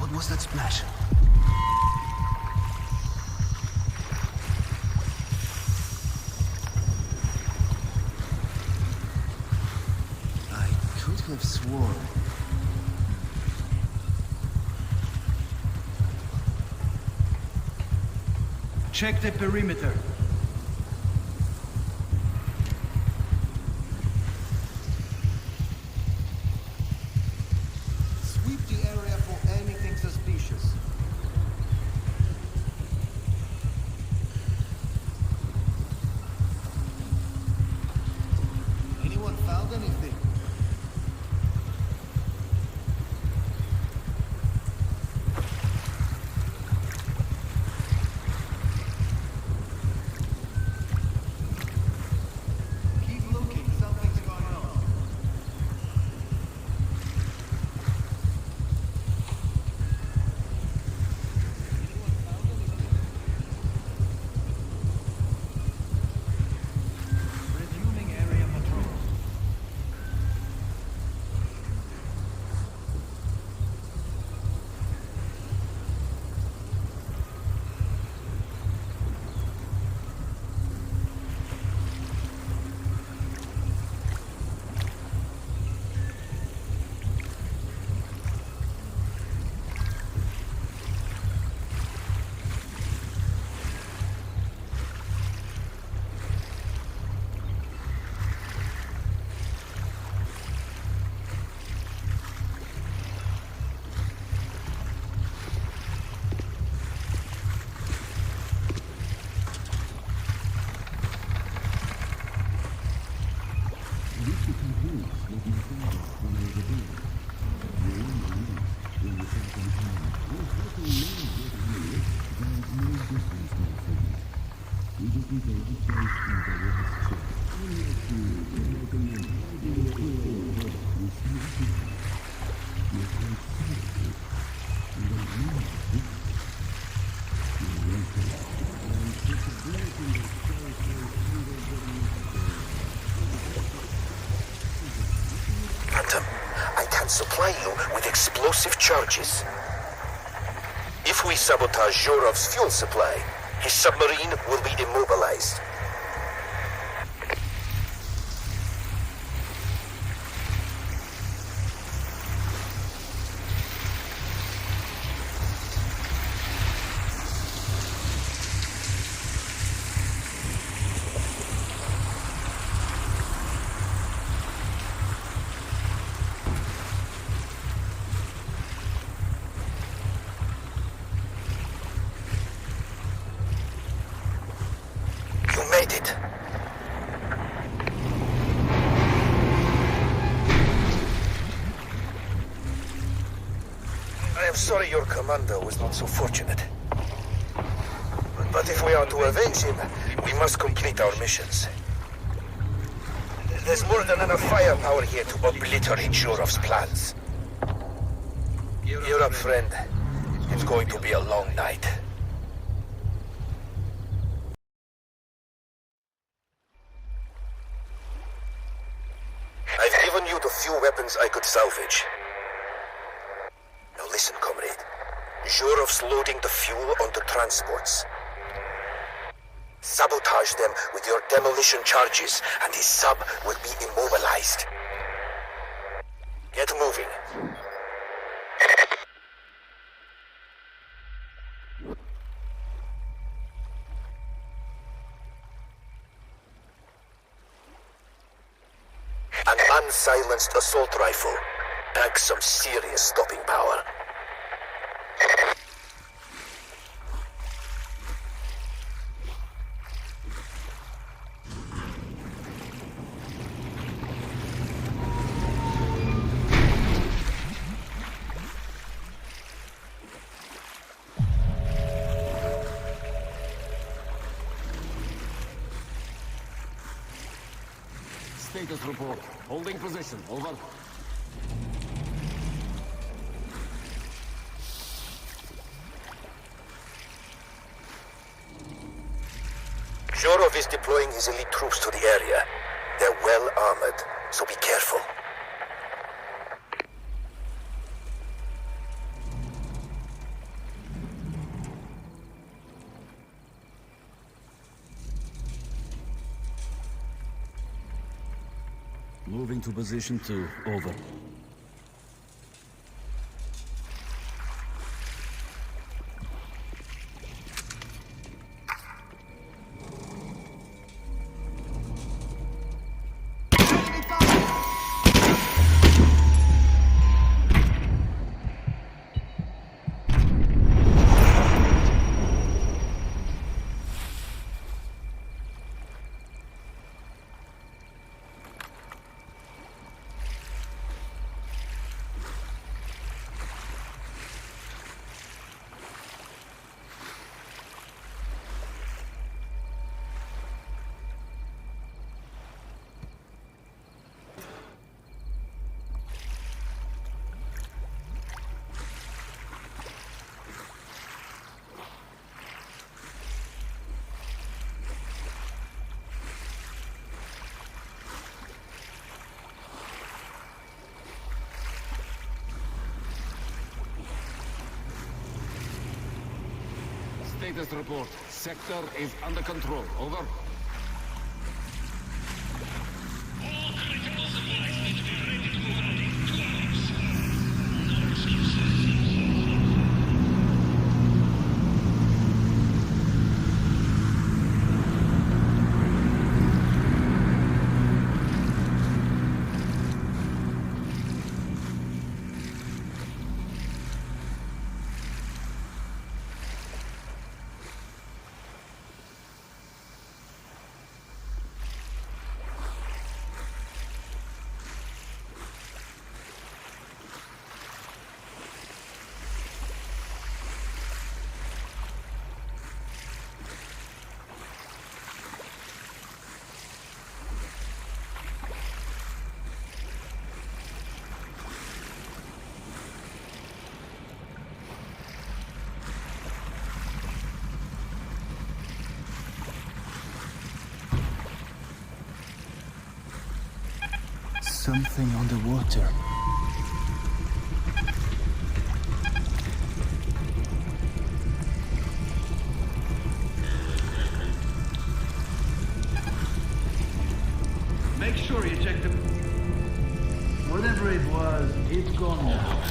What was that splash? I could have sworn. Check the perimeter. Sweep the area for anything suspicious. Anyone found anything? Keep looking, something's going on. Resuming area patrol. Phantom, I can supply you with explosive charges. If we sabotage Zhurov's fuel supply, his submarine will be immobilized. You get it. I am sorry your commander was not so fortunate. But if we are to avenge him, we must complete our missions. There's more than enough firepower here to obliterate Jurov's plans. Gear up, friend. It's going to be a long night. I've given you the few weapons I could salvage. Now listen, comrade. Jurov's loading the fuel onto transports. Sabotage them with your demolition charges, and his sub will be immobilized. Get moving. An unsilenced assault rifle packs some serious stopping power. Status report. Holding position. Over. Jurov is deploying his elite troops to the area. They're well armored, so be careful. Moving to position 2. Over. Status report. Sector is under control. Over. All critical supplies need to be ready to move out in 2 hours. No excuses. Something on the water. Make sure you check the... Whatever it was, it's gone now.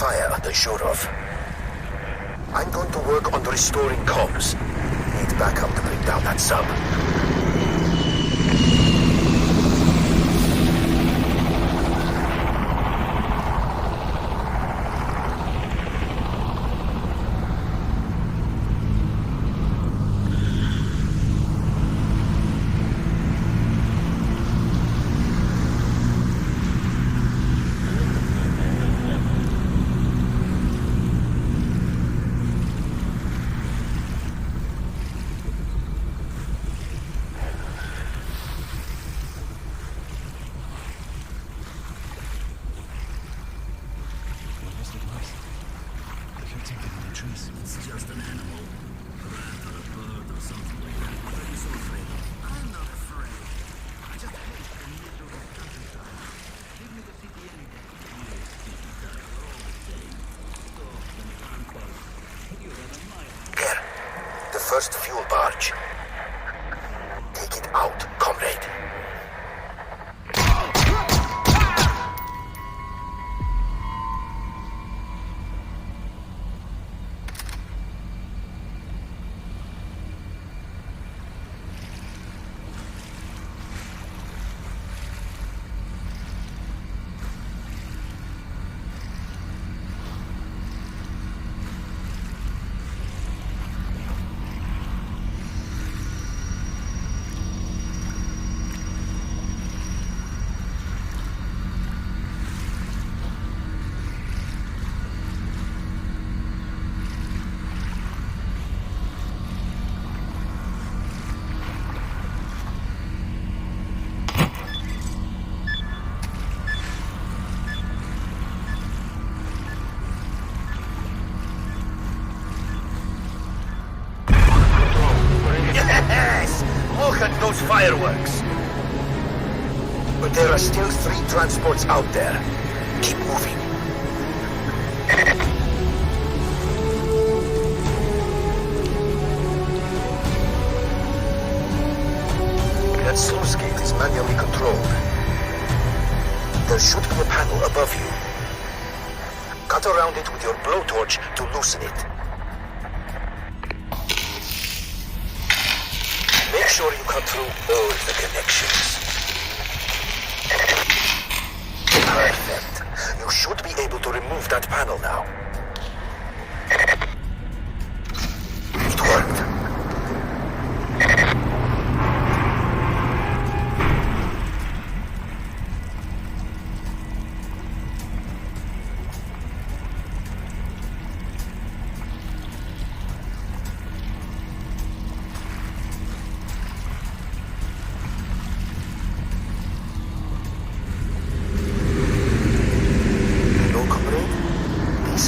fire under Zhurov. I'm going to work on restoring comms. Need backup to bring down that sub. It's just an animal. A rat or a bird or something like that. What are you so afraid of? I'm not afraid. I just hate the middle of the countryside. Give me the city any day. You city guy all the same. Stop and trample. You're at a mile. Here. The first fuel barge. Take it out, comrade. Look at those fireworks! But there are still 3 transports out there. Keep moving. That sluice gate is manually controlled. There should be a panel above you. Cut around it with your blowtorch to loosen it. Make sure you cut through all the connections. Perfect. You should be able to remove that panel now. It worked.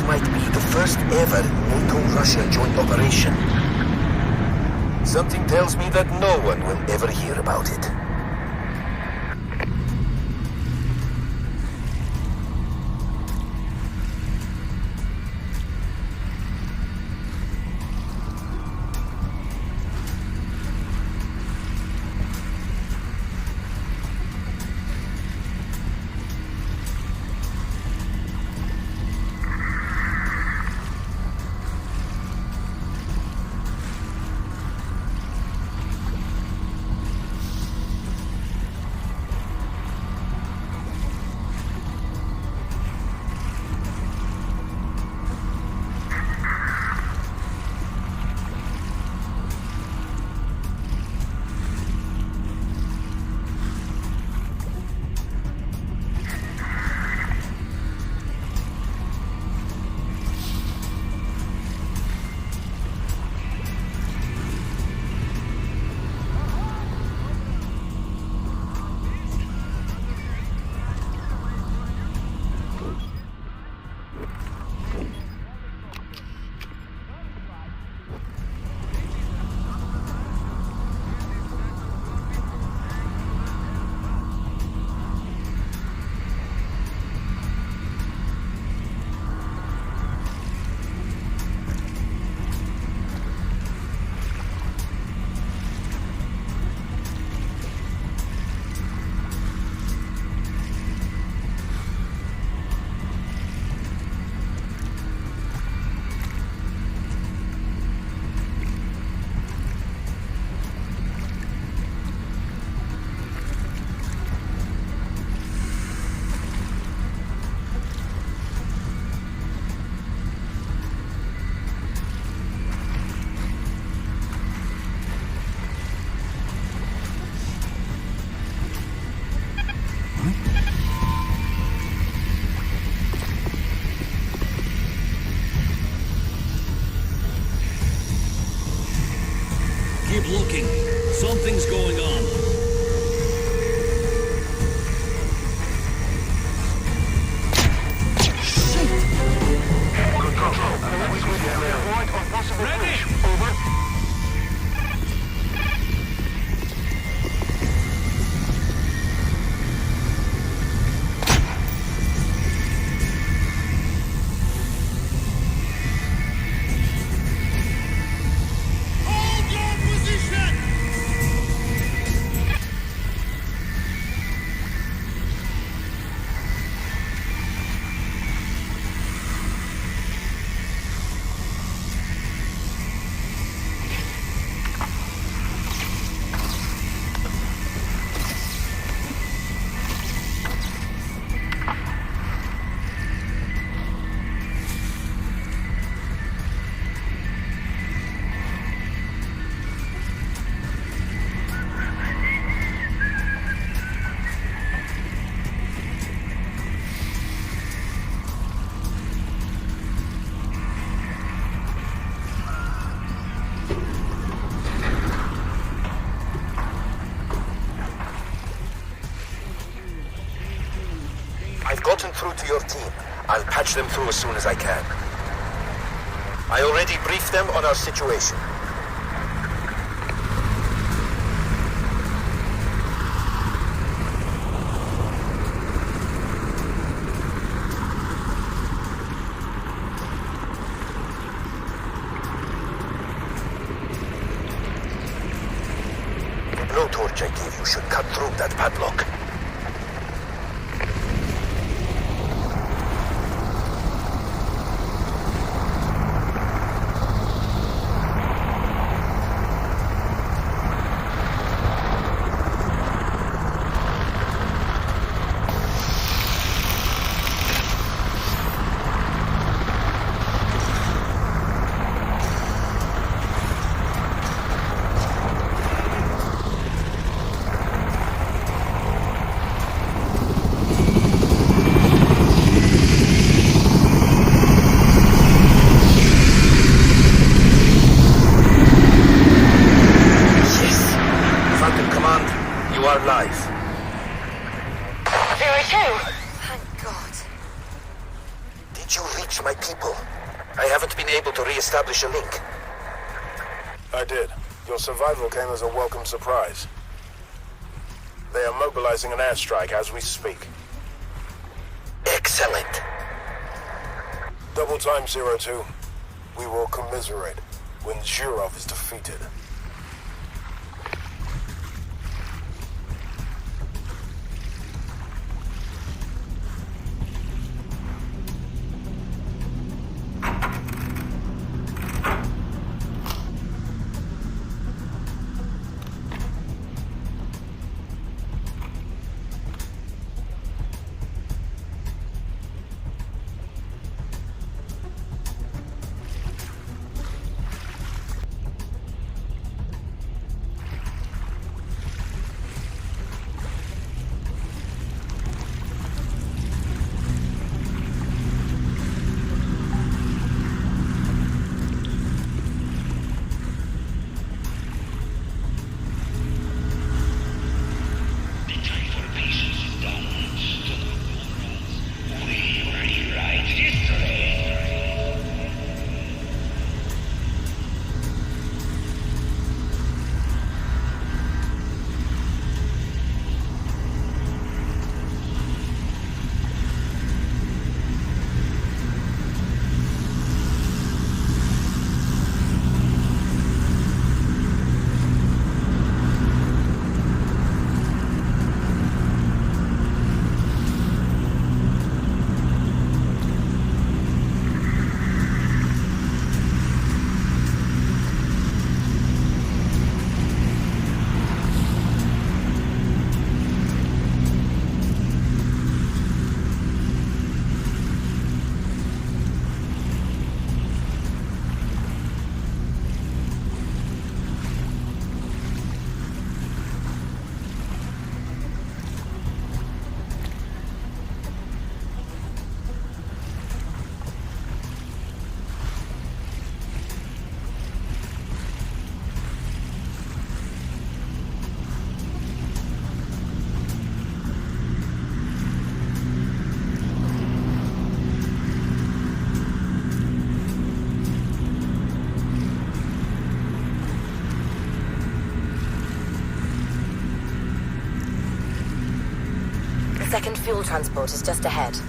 Might be the first ever NATO-Russia joint operation. Something tells me that no one will ever hear about it. looking. Something's going on. Good control. Avoid or possibly breach. Over. I've gotten through to your team. I'll patch them through as soon as I can. I already briefed them on our situation. The blowtorch I gave you should cut through that padlock. Establish a link. I did. Your survival came as a welcome surprise. They are mobilizing an airstrike as we speak. Excellent. Double time, 02. We will commiserate when Zhurov is defeated. second fuel transport is just ahead.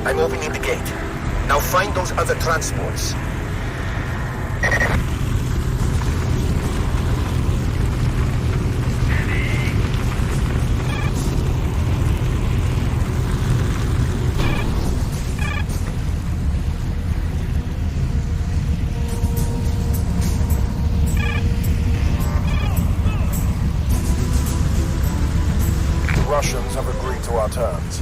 I'm opening the gate. Now find those other transports. The Russians have agreed to our terms.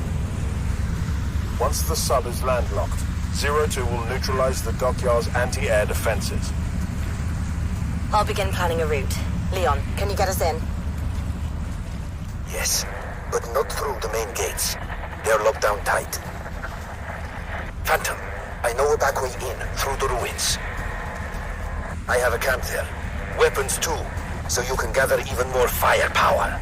Once the sub is landlocked, 02 will neutralize the dockyard's anti-air defenses. I'll begin planning a route. Leon, can you get us in? Yes, but not through the main gates. They're locked down tight. Phantom, I know a back way in, through the ruins. I have a camp there. Weapons too, so you can gather even more firepower.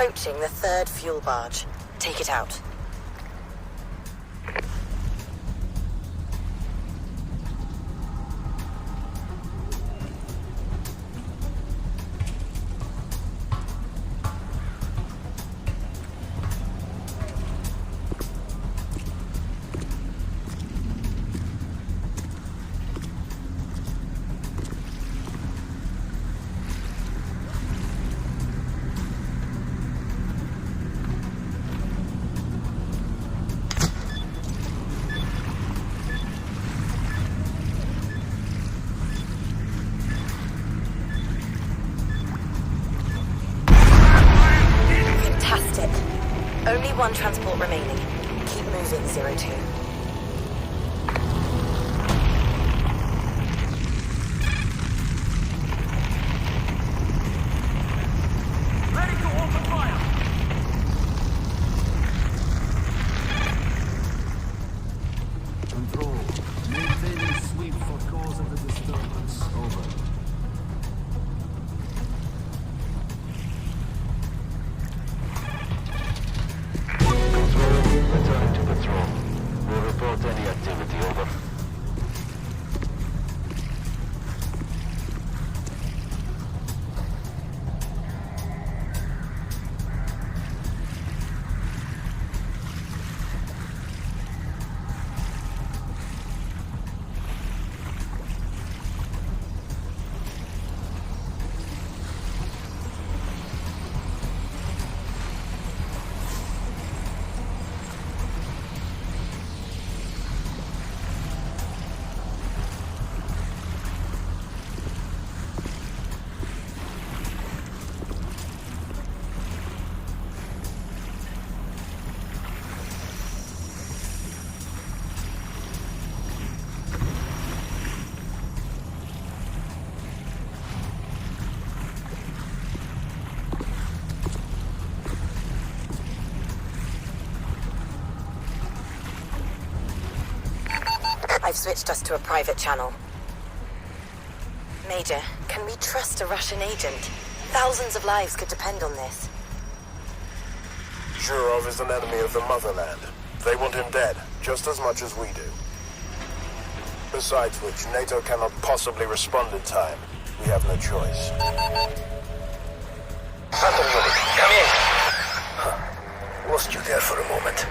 approaching the third fuel barge. Take it out. Only one transport remaining. Keep moving, 02. Ready to open fire! Control. Maintaining sweep for cause of the disturbance. Over. Returning to patrol. We'll report any activity, over. I've switched us to a private channel. Major, can we trust a Russian agent? Thousands of lives could depend on this. Zhurov is an enemy of the motherland. They want him dead, just as much as we do. Besides which, NATO cannot possibly respond in time. We have no choice. Phantom unit, come in! Huh. Lost you there for a moment.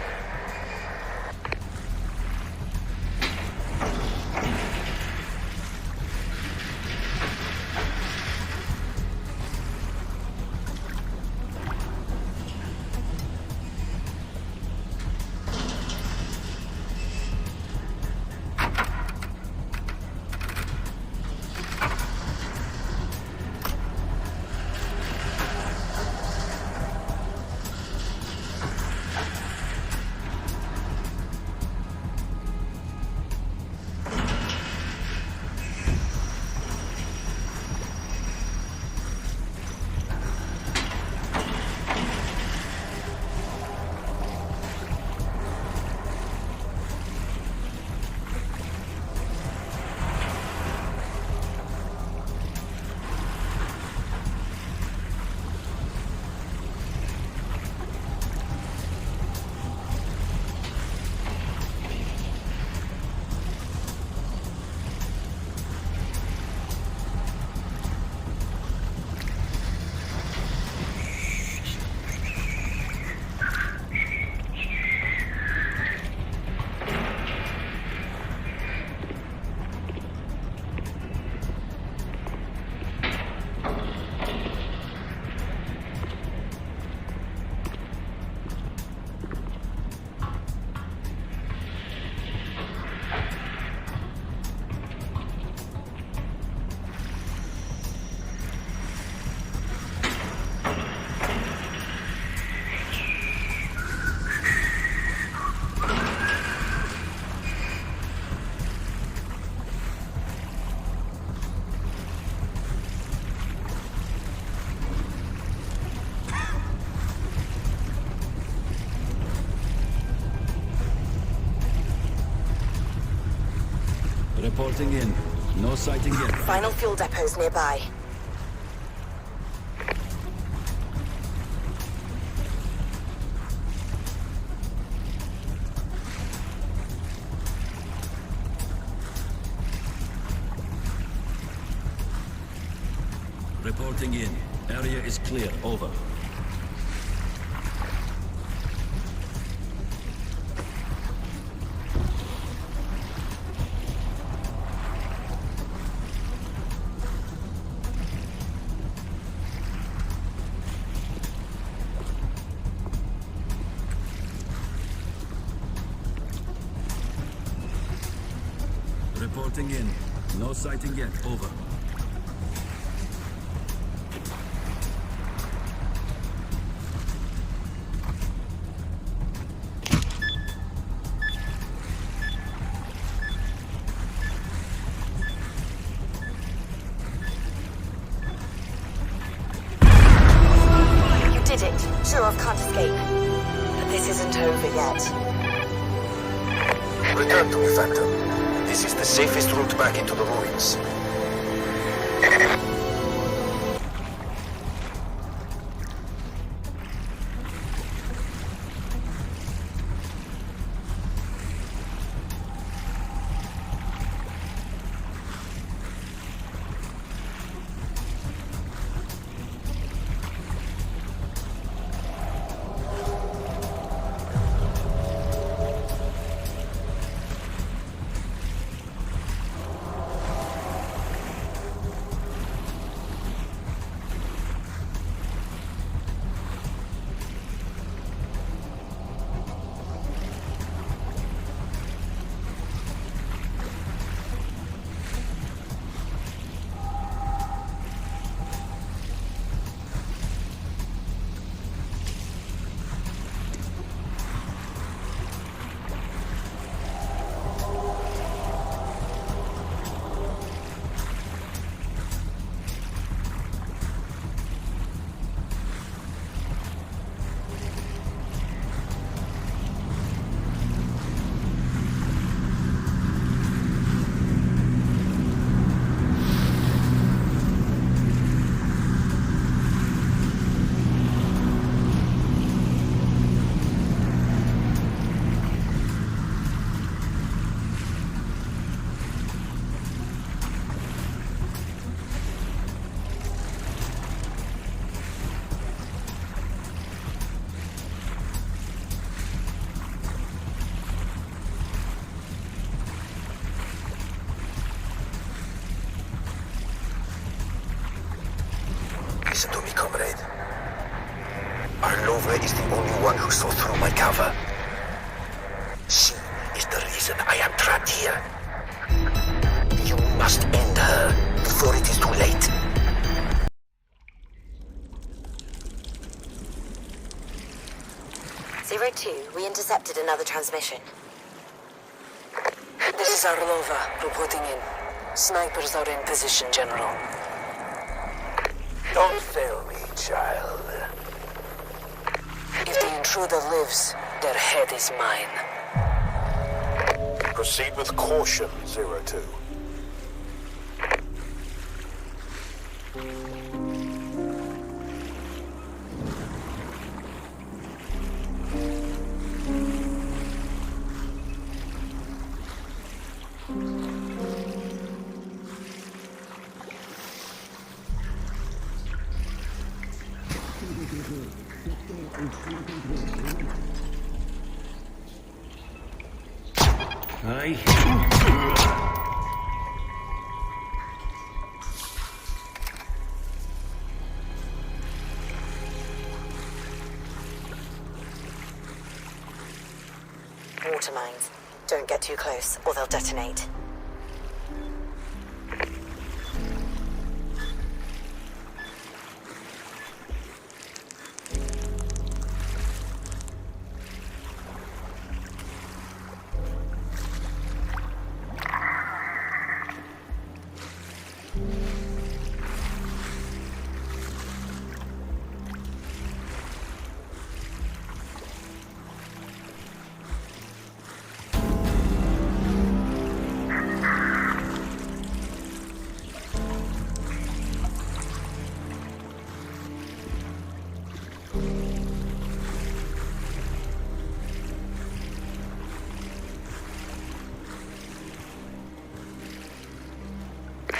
Reporting in. No sighting yet. Final fuel depots nearby. Reporting in. Area is clear. Over. Reporting in. No sighting yet. Over. You did it. Zhurov can't escape. But this isn't over yet. Return to me, Phantom. This is the safest route back into the ruins. Listen to me, comrade. Arlova is the only one who saw through my cover. She is the reason I am trapped here. You must end her before it is too late. Zero 02, we intercepted another transmission. This is Arlova, reporting in. Snipers are in position, General. Don't fail me, child. If the intruder lives, their head is mine. Proceed with caution, 02. Water mines. Don't get too close, or they'll detonate.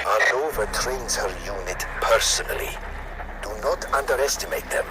Arlova trains her unit personally. not underestimate them.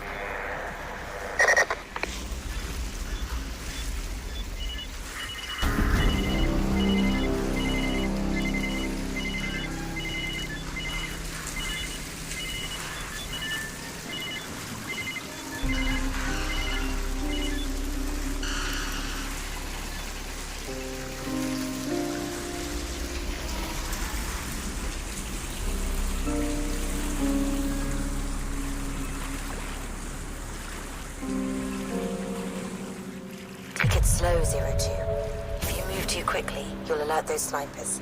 Take it slow, 02. If you move too quickly, you'll alert those snipers.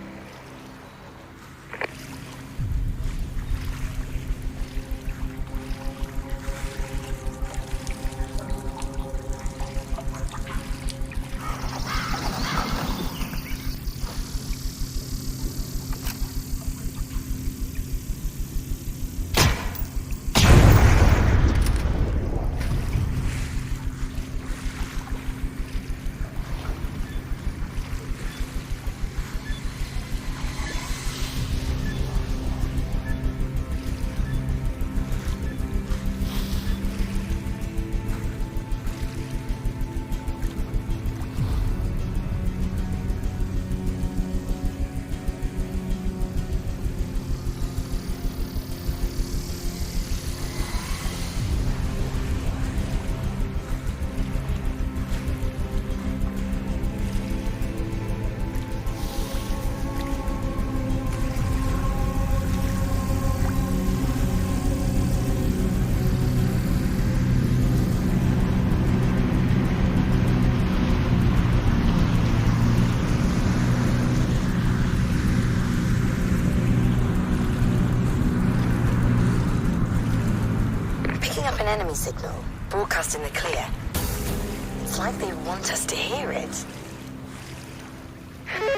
An enemy signal, broadcast in the clear. It's like they want us to hear it.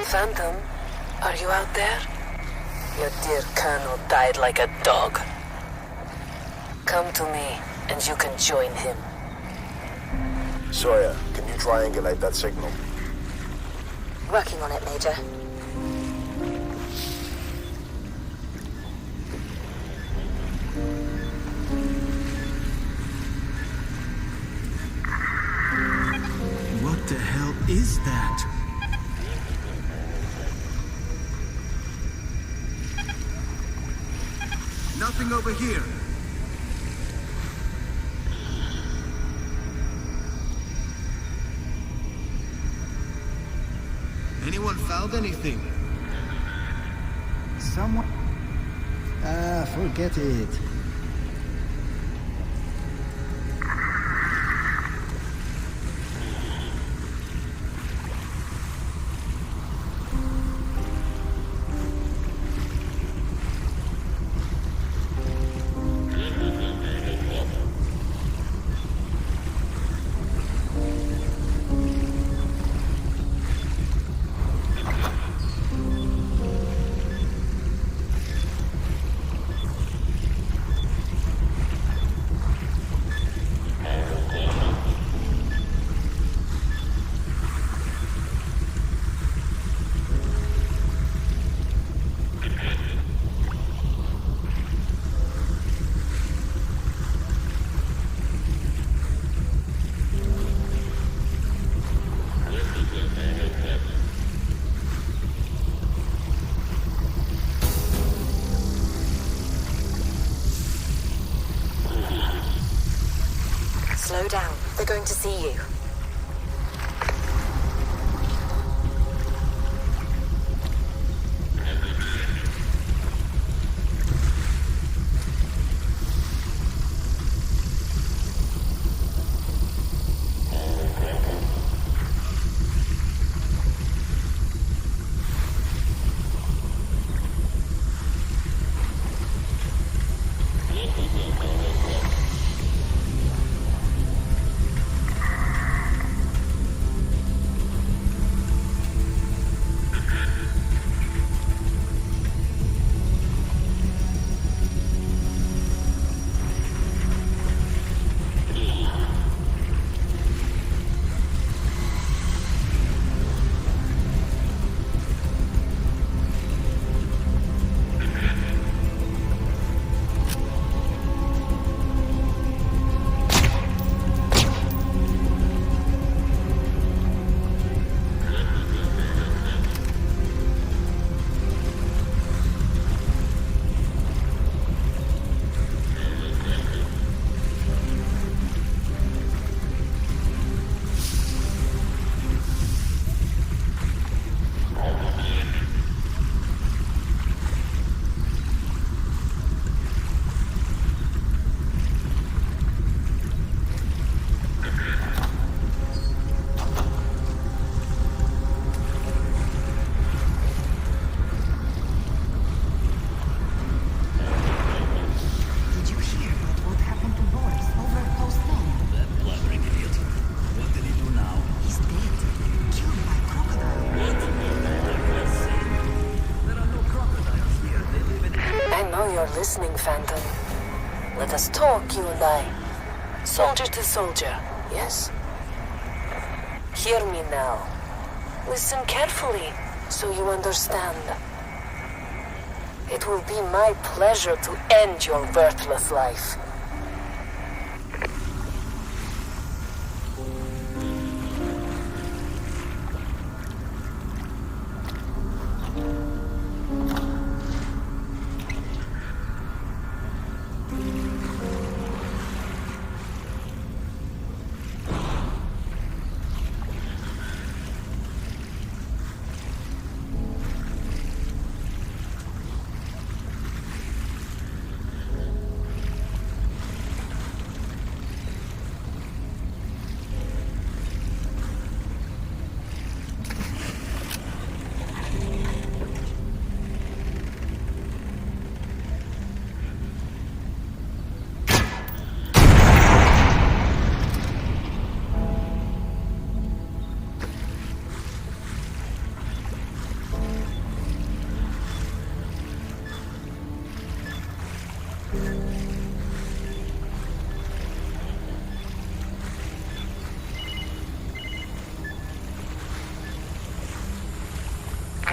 Phantom, are you out there? Your dear colonel died like a dog. Come to me, and you can join him. Sawyer, can you triangulate that signal? Working on it, Major. What the hell is that? Nothing over here. Anyone found anything? Someone... forget it. Slow down. They're going to see you. listening, Phantom? Let us talk, you and I. Soldier to soldier, yes? Hear me now. Listen carefully, so you understand. It will be my pleasure to end your worthless life.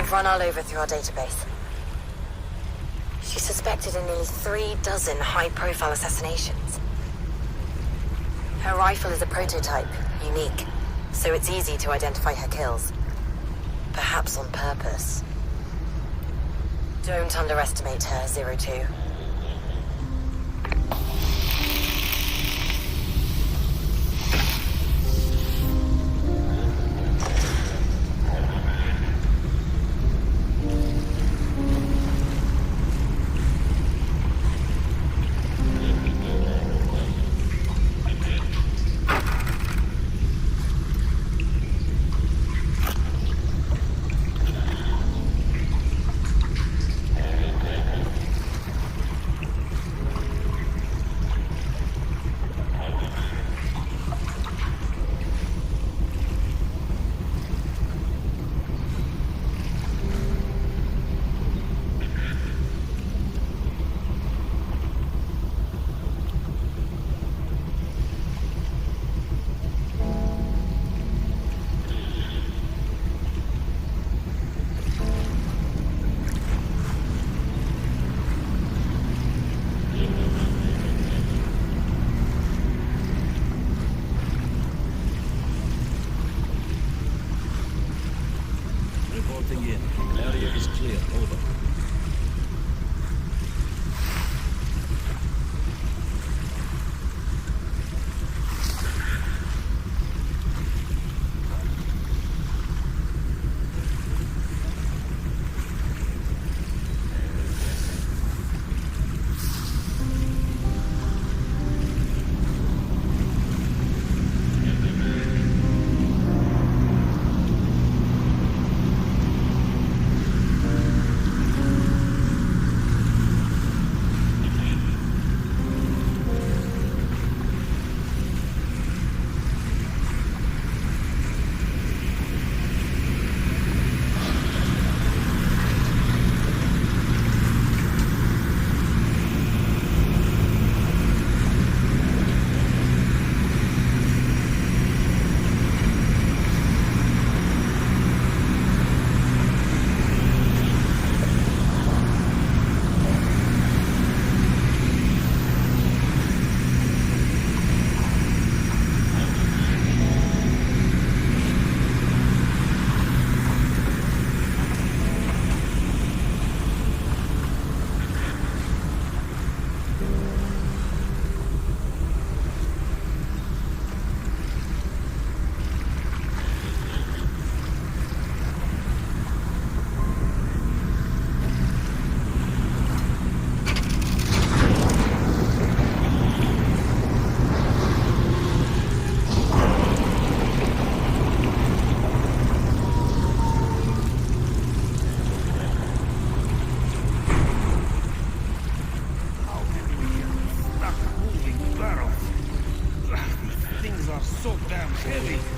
I've run all over through our database. She's suspected in nearly 36 high-profile assassinations. Her rifle is a prototype, unique, so it's easy to identify her kills. Perhaps on purpose. Don't underestimate her, 02. Area is clear. Over.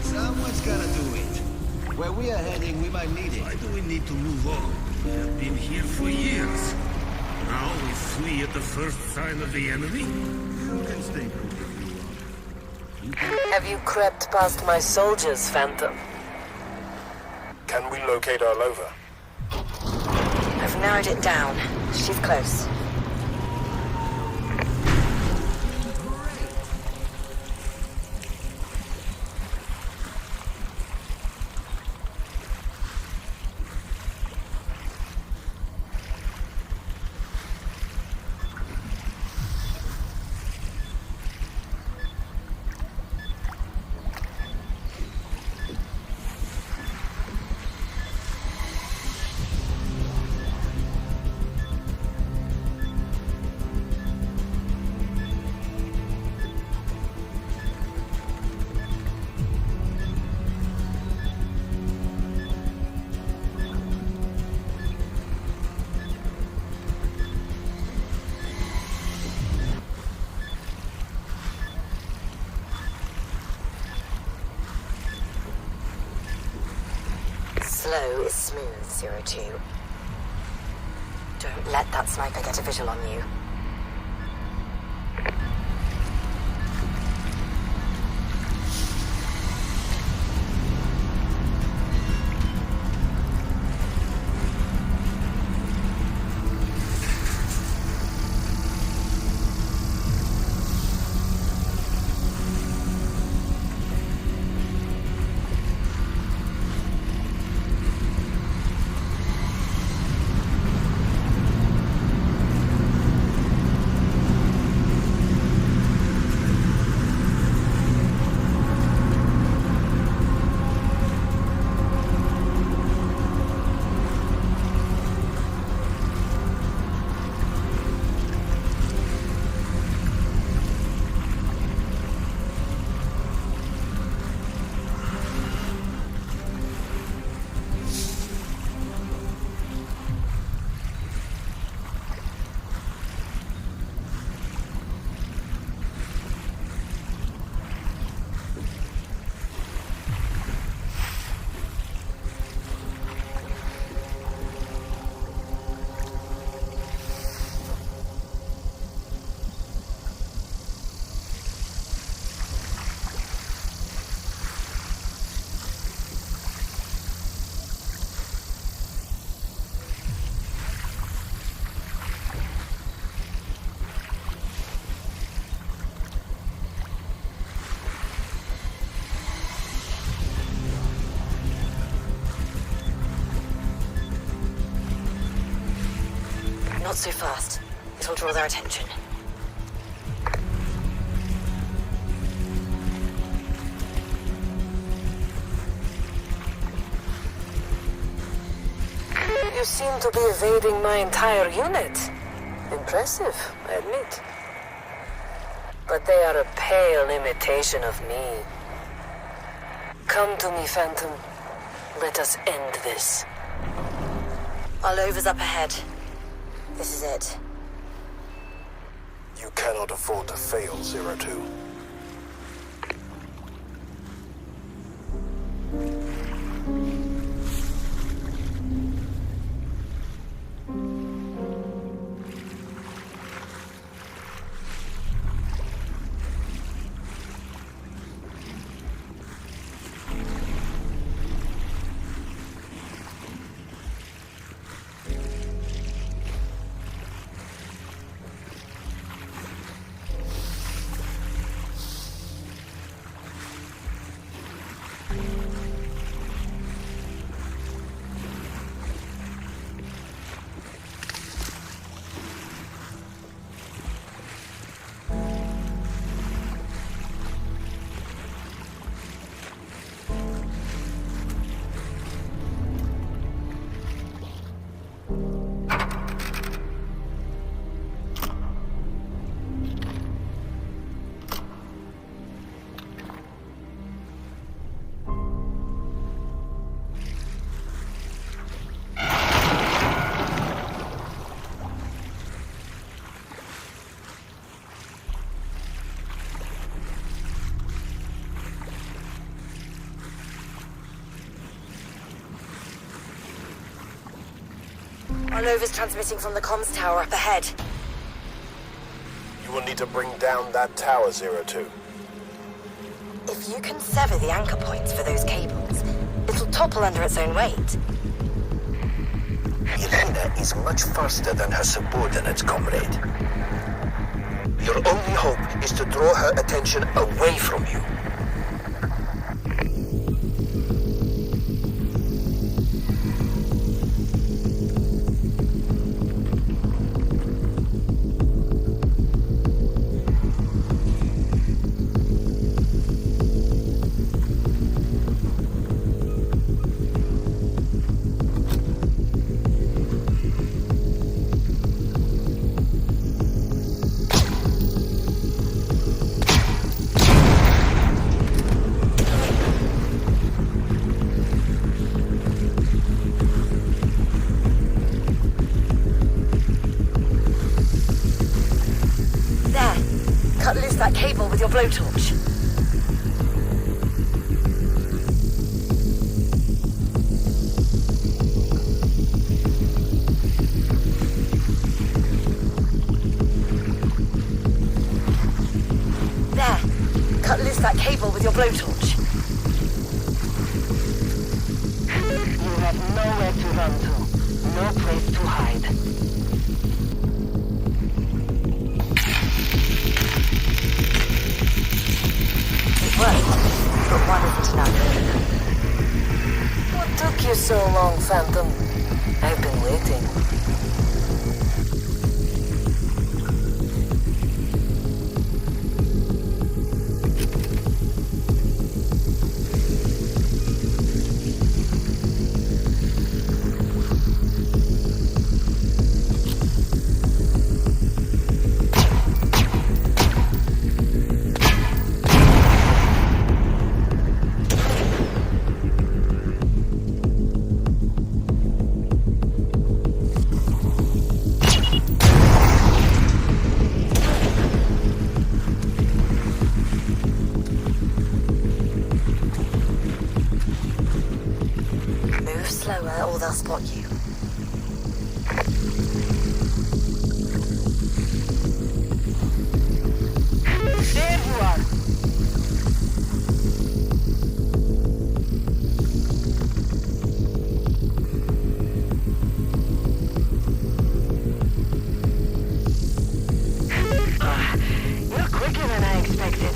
Someone's gotta do it. Where we are heading, we might need it. Why do we need to move on? We have been here for years. Now we flee at the first sign of the enemy? You can stay put if you want. Have you crept past my soldiers, Phantom? Can we locate our Lover? I've narrowed it down. She's close. Slow is smooth, 02. Don't let that sniper get a visual on you. Not so fast. It'll draw their attention. You seem to be evading my entire unit. Impressive, I admit. But they are a pale imitation of me. Come to me, Phantom. Let us end this. Our Lover's up ahead. This is it. You cannot afford to fail, 02. Our Nova's transmitting from the comms tower up ahead. You will need to bring down that tower, 02. If you can sever the anchor points for those cables, it'll topple under its own weight. Elena is much faster than her subordinates, comrade. Your only hope is to draw her attention away from you. That cable with your blowtorch. There. Cut loose that cable with your blowtorch. You have nowhere to run to. No place to hide. But one isn't enough. What took you so long, Phantom? I've been waiting. Or they'll spot you. There you are. You're quicker than I expected.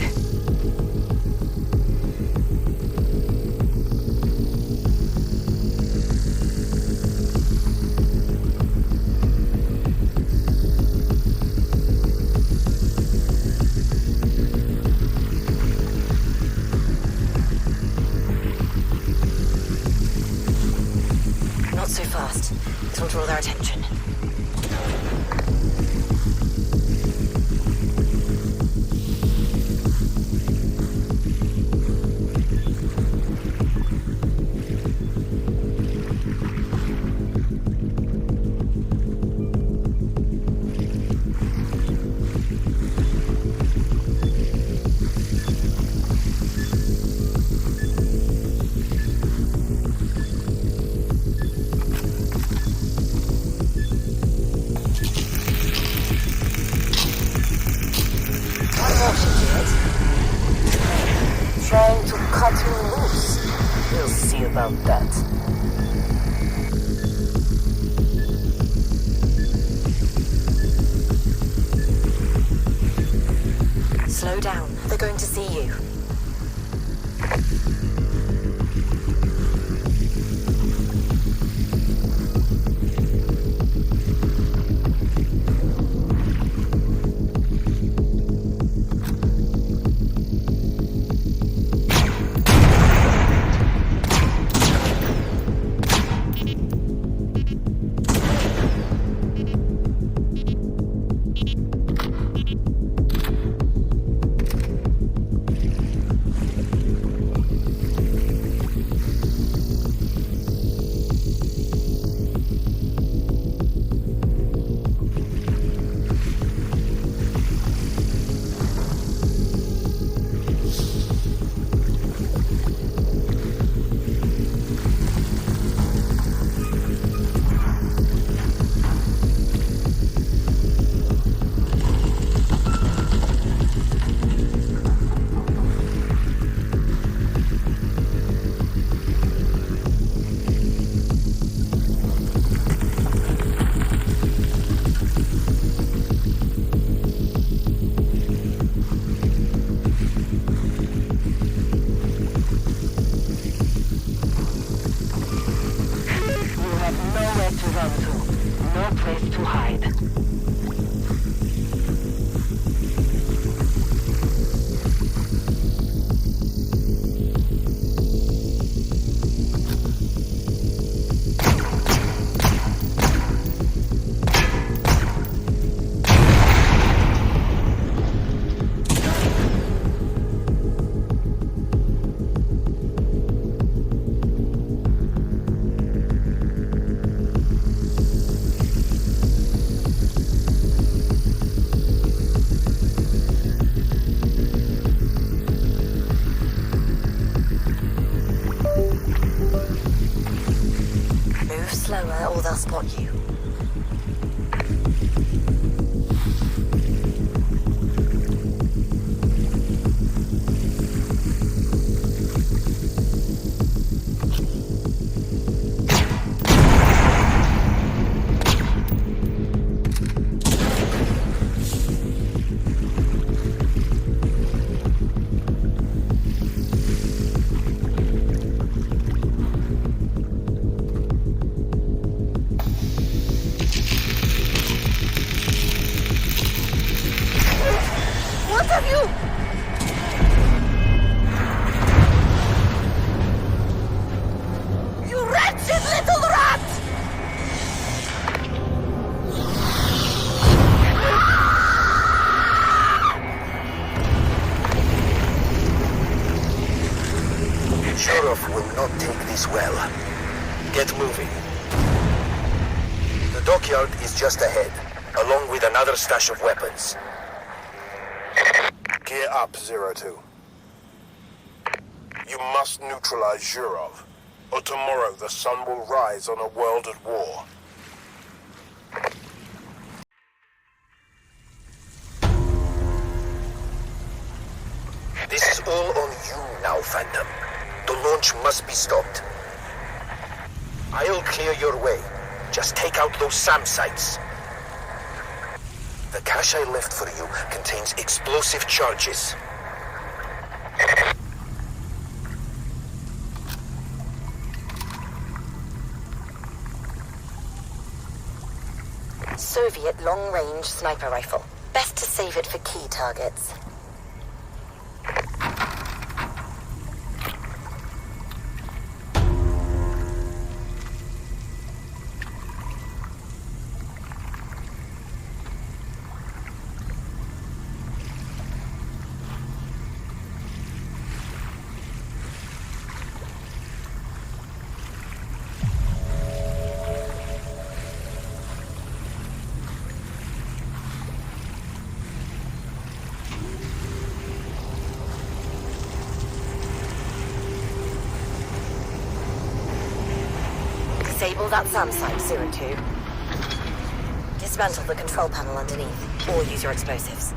Not so fast. It'll draw their attention. Trying to cut you loose. We'll see about that. Slow down. They're going to see you. no place to hide. Slower or they'll spot you. Just ahead, along with another stash of weapons. Gear up, 02. You must neutralize Zhurov, or tomorrow the sun will rise on a world at war. This is all on you now, Phantom. The launch must be stopped. I'll clear your way. Just take out those SAM sites. The cache I left for you contains explosive charges. Soviet long-range sniper rifle. Best to save it for key targets. Disable that SAM site, 02. Dismantle the control panel underneath, or use your explosives.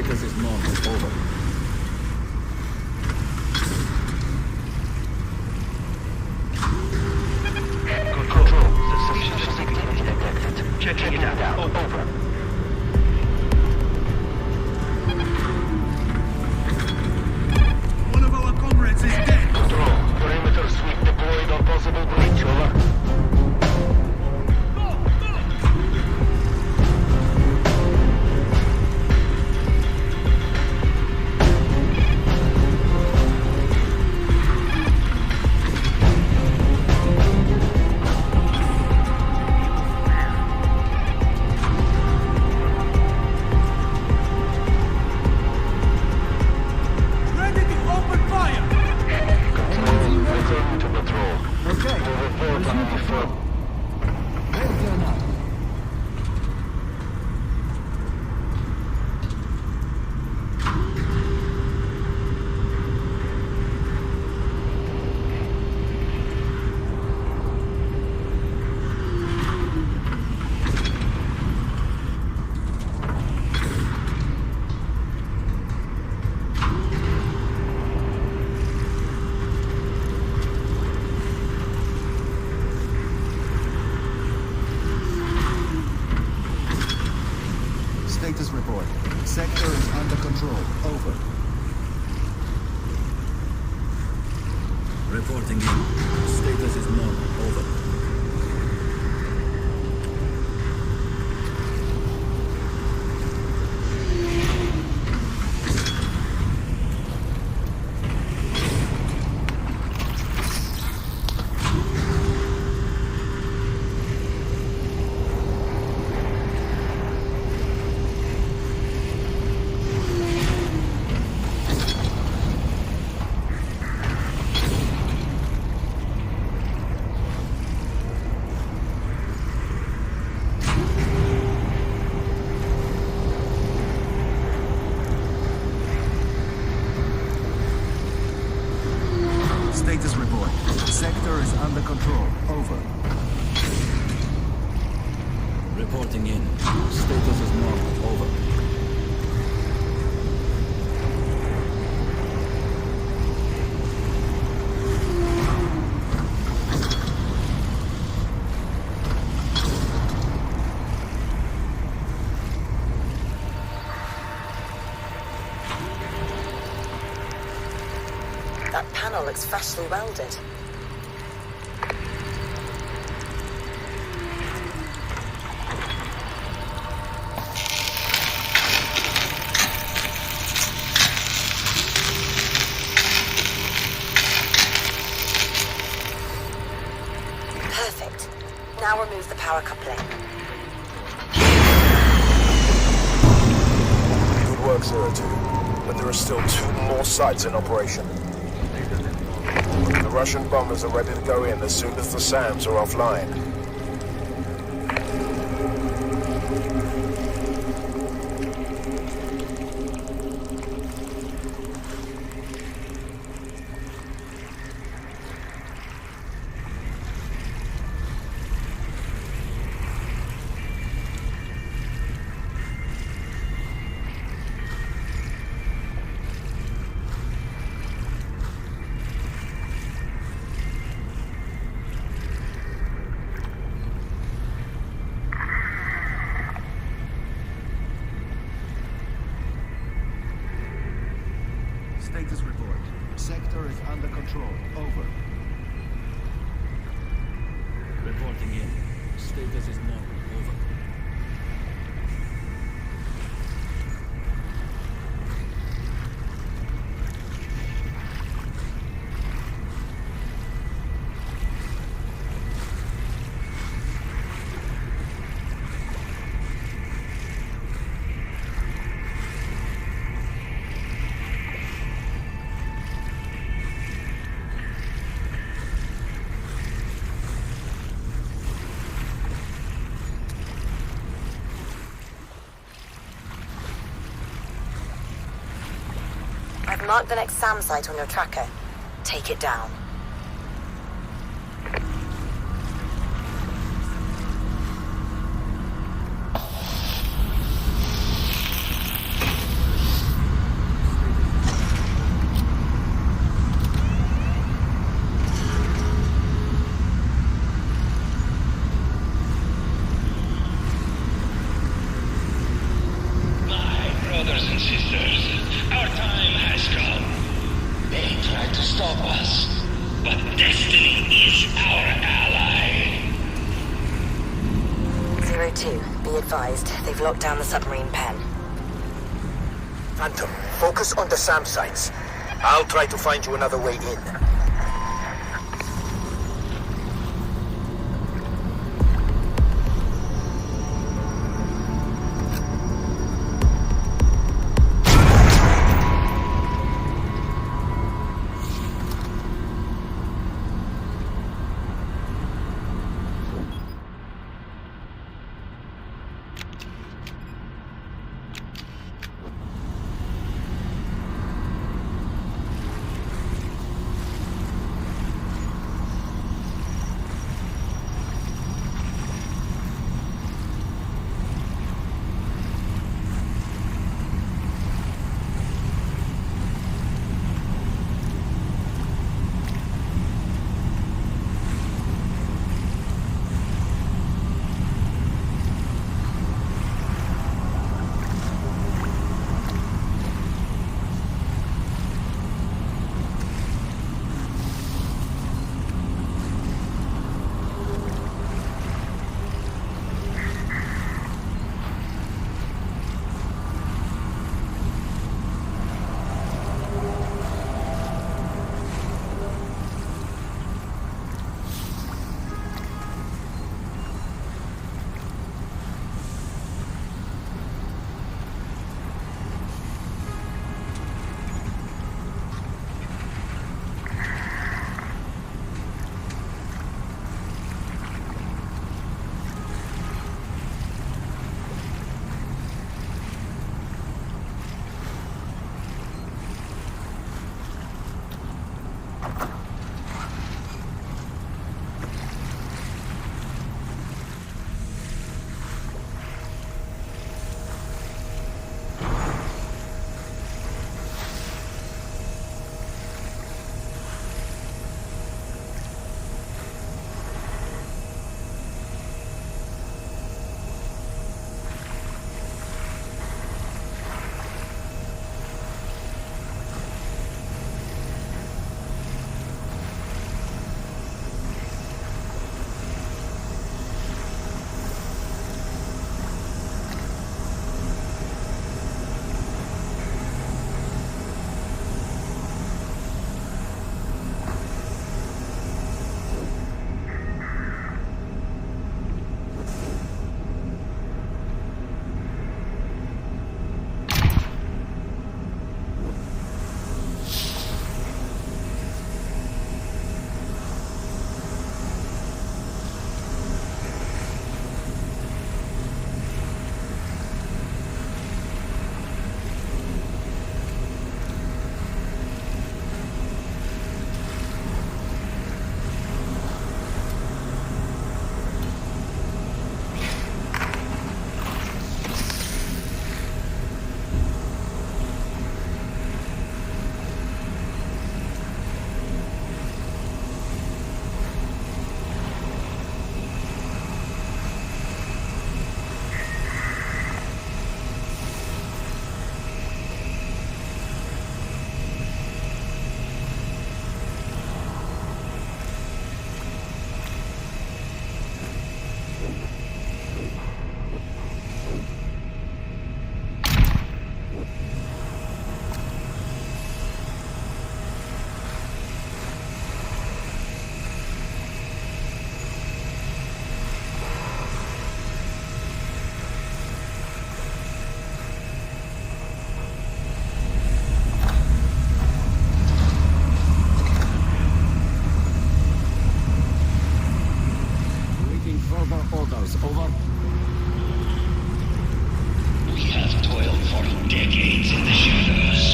Status is normal. Over. Control. Suspicious activity detected. Checking it out. Over. One of our comrades is dead. Control. Perimeter sweep deployed on possible breach. Over. Status report. Sector is under control. Over. Reporting in. Status is normal. Over. Status report. Sector is under control. Over. Reporting in. Status is normal. Over. That panel looks freshly welded. Perfect. Now remove the power coupling. Good work, 02. But there are still 2 more sites in operation. The Russian bombers are ready to go in as soon as the SAMs are offline. Status report. Sector is under control. Over. Reporting in. Status is normal. Over. I've marked the next SAM site on your tracker. Take it down. advised, they've locked down the submarine pen. Phantom, focus on the SAM sites. I'll try to find you another way in. orders, over. We have toiled for decades in the shadows.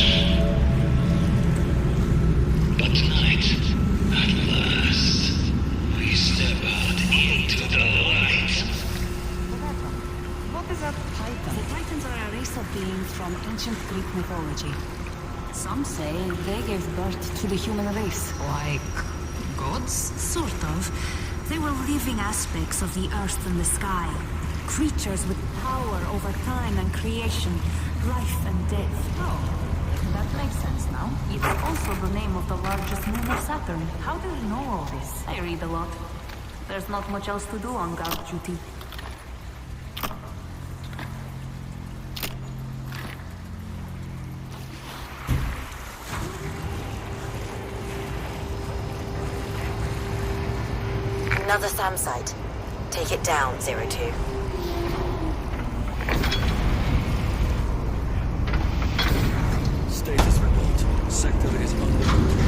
But tonight, at last, we step out into the light. What is a Titan? The Titans are a race of beings from ancient Greek mythology. Some say they gave birth to the human race. Like gods? Sort of. They were living aspects of the earth and the sky. Creatures with power over time and creation, life and death. Oh, that makes sense now. It's also the name of the largest moon of Saturn. How do you know all this? I read a lot. There's not much else to do on guard duty. Another SAM site. Take it down, 02. Status report. Sector is under control.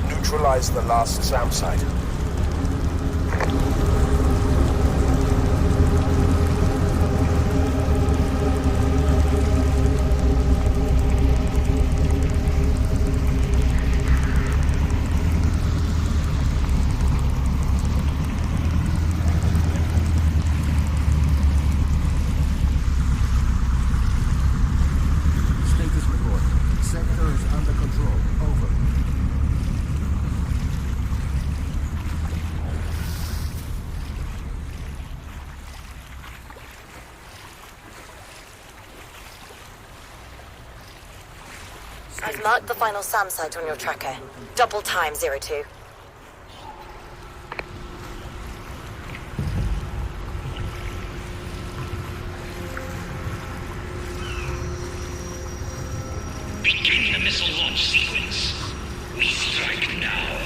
Neutralize the last SAM site. Status report. Sector is under control. Over. I've marked the final SAM site on your tracker. Double time, 02. Begin the missile launch sequence. We strike now.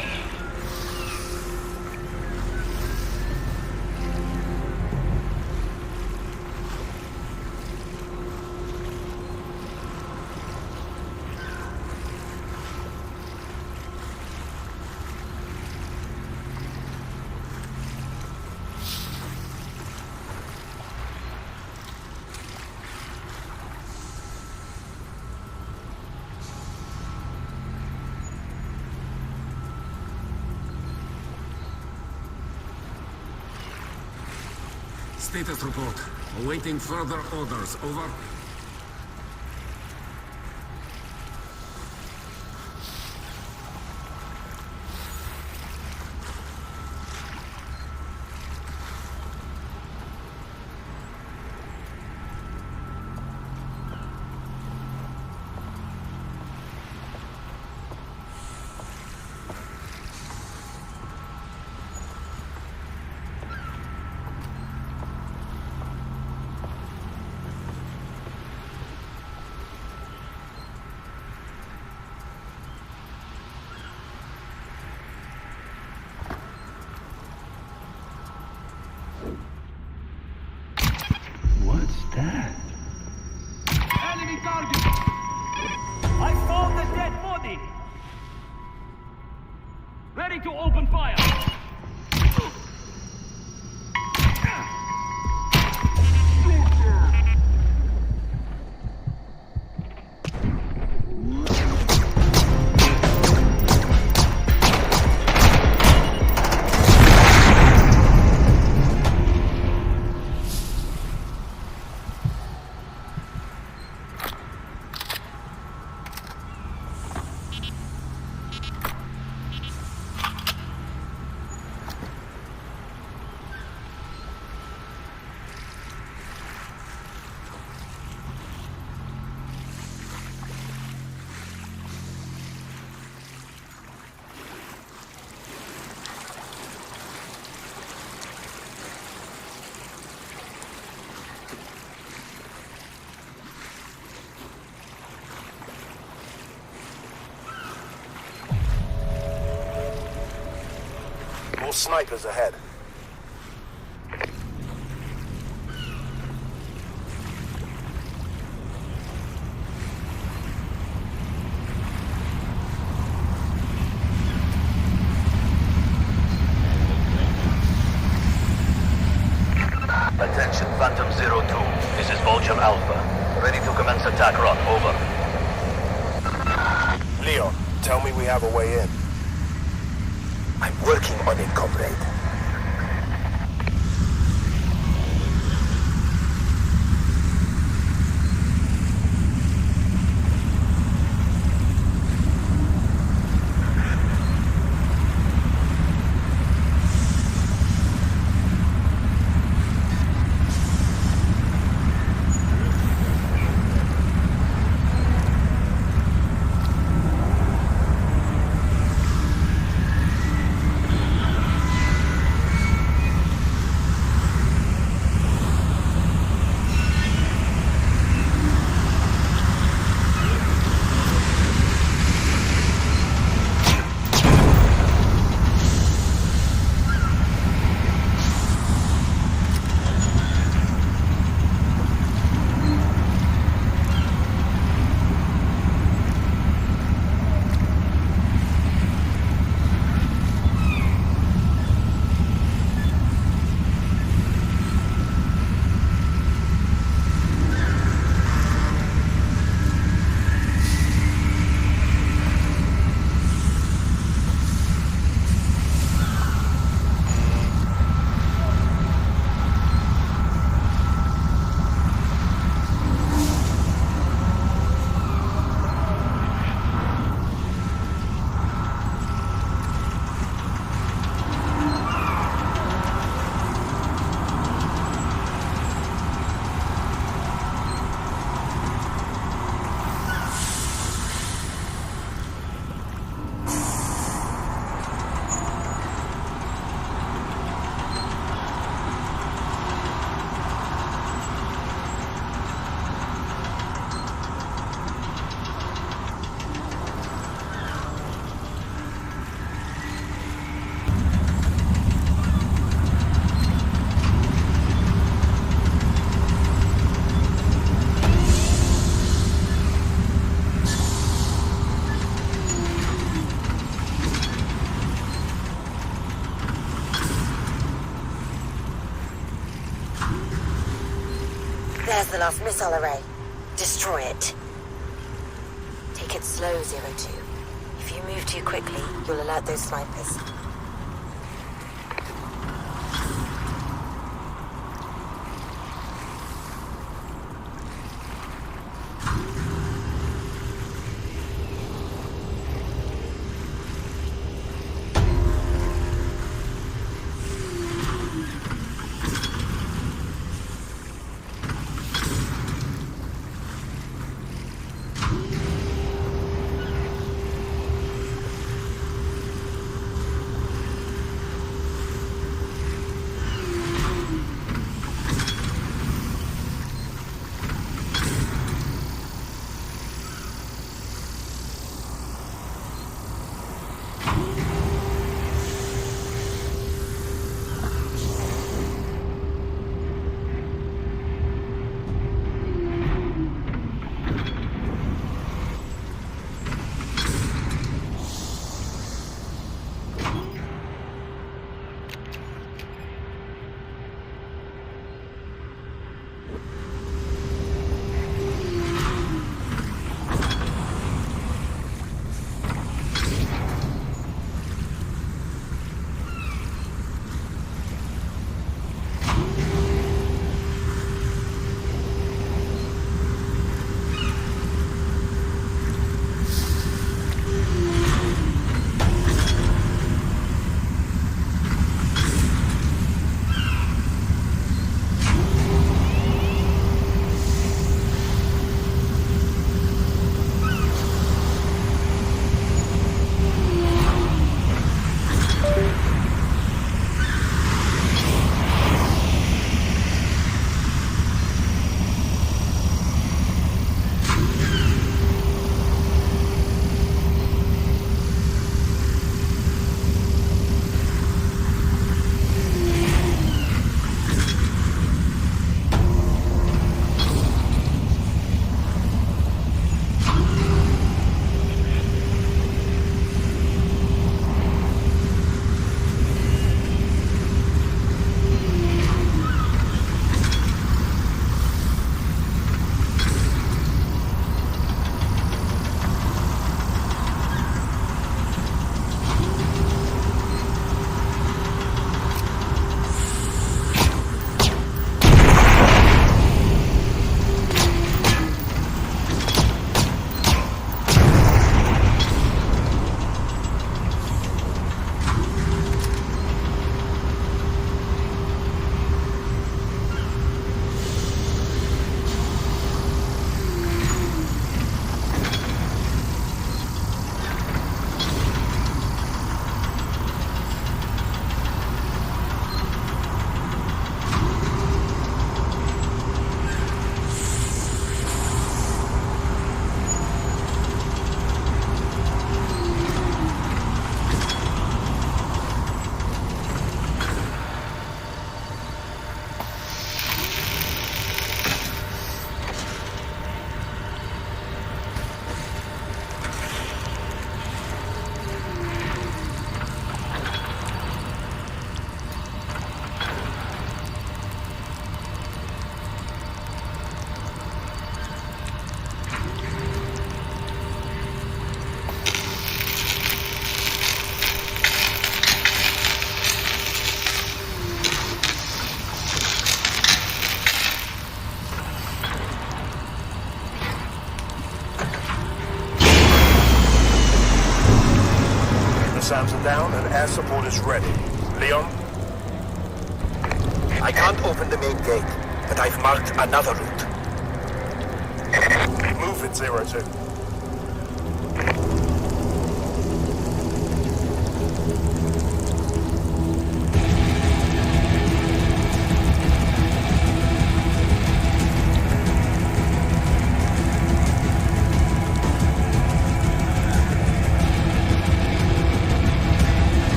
Status report. Awaiting further orders. Over. Enemy target! I found the dead body! Ready to open fire! More snipers ahead. Attention, Phantom 02. This is Vulture Alpha. Ready to commence attack run. Over. Leon, tell me we have a way in. I'm working on it, comrade. There's the last missile array. Destroy it. Take it slow, 02. If you move too quickly, you'll alert those snipers. SAMs are down and air support is ready. Leon? I can't open the main gate, but I've marked another route. Move it, 02.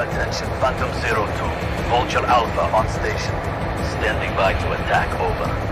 Attention Phantom 02. Vulture Alpha on station. Standing by to attack, over.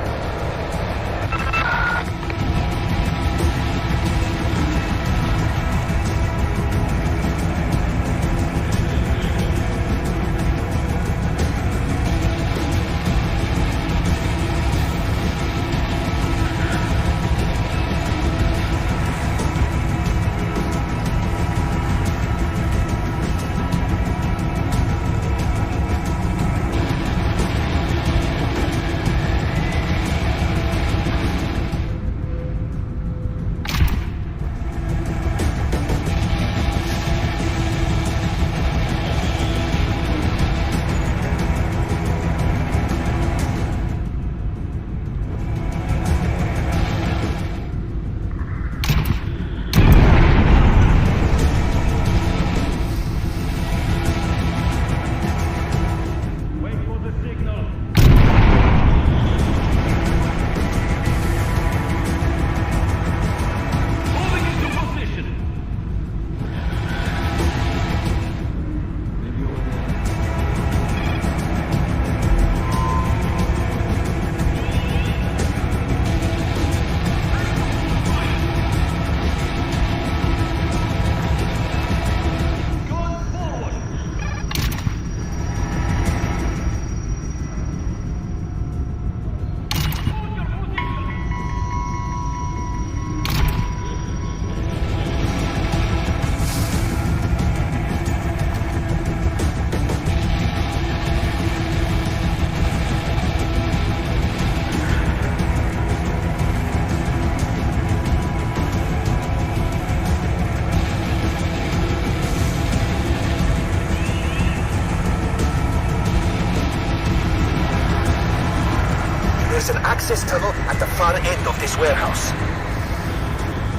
There's an access tunnel at the far end of this warehouse.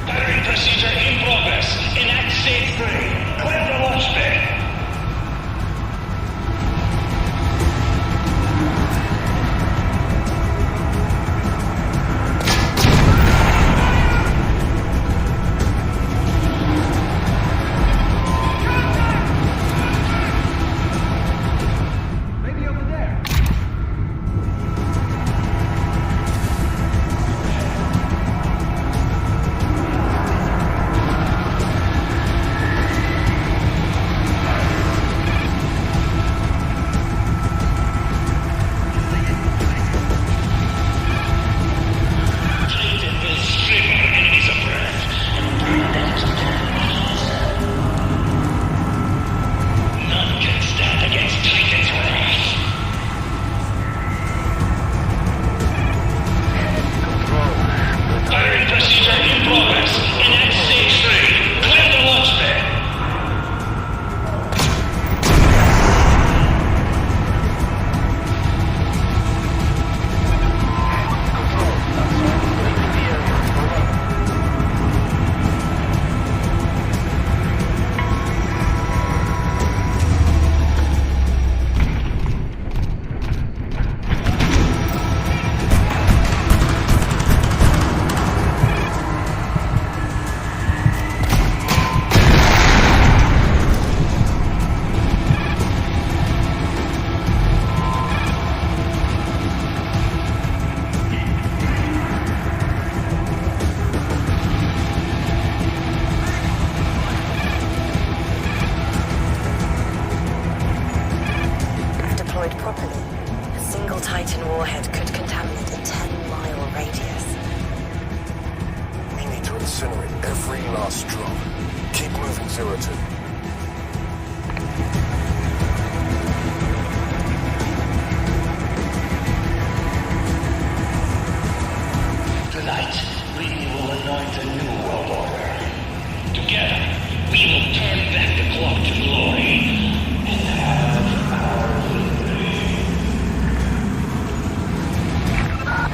Firing procedure in progress. Enact stage 3. Clear the launch bay.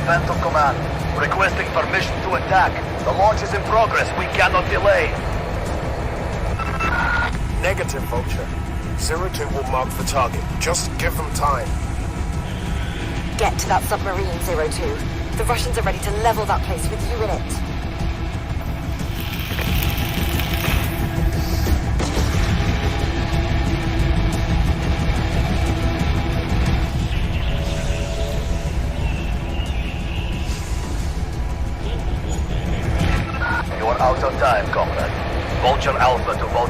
Phantom Command, requesting permission to attack. The launch is in progress. We cannot delay. Negative, Vulture. 02 will mark the target. Just give them time. Get to that submarine, 02. The Russians are ready to level that place with you in it.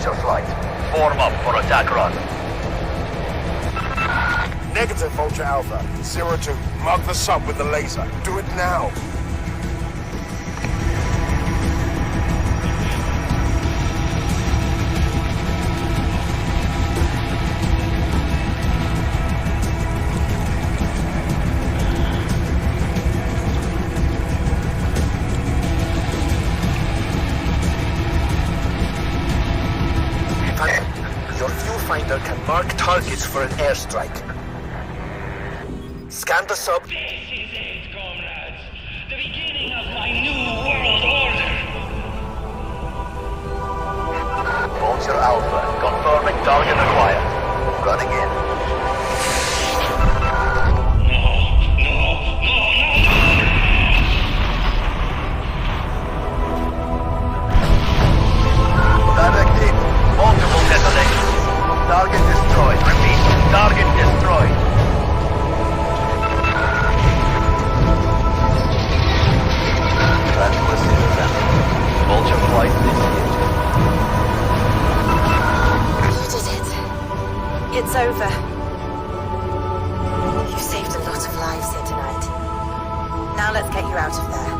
Vulture flight. Form up for attack run. Negative, Vulture Alpha. 02. Mark the sub with the laser. Do it now. Your viewfinder can mark targets for an airstrike. Scan the sub. This is it, comrades. The beginning of my new world order. Vulture Alpha, confirming target acquired. Running in. Direct hit. Multiple detonations. Target destroyed. Repeat. Target destroyed. Vulture flight initiated. You did it. It's over. You've saved a lot of lives here tonight. Now let's get you out of there.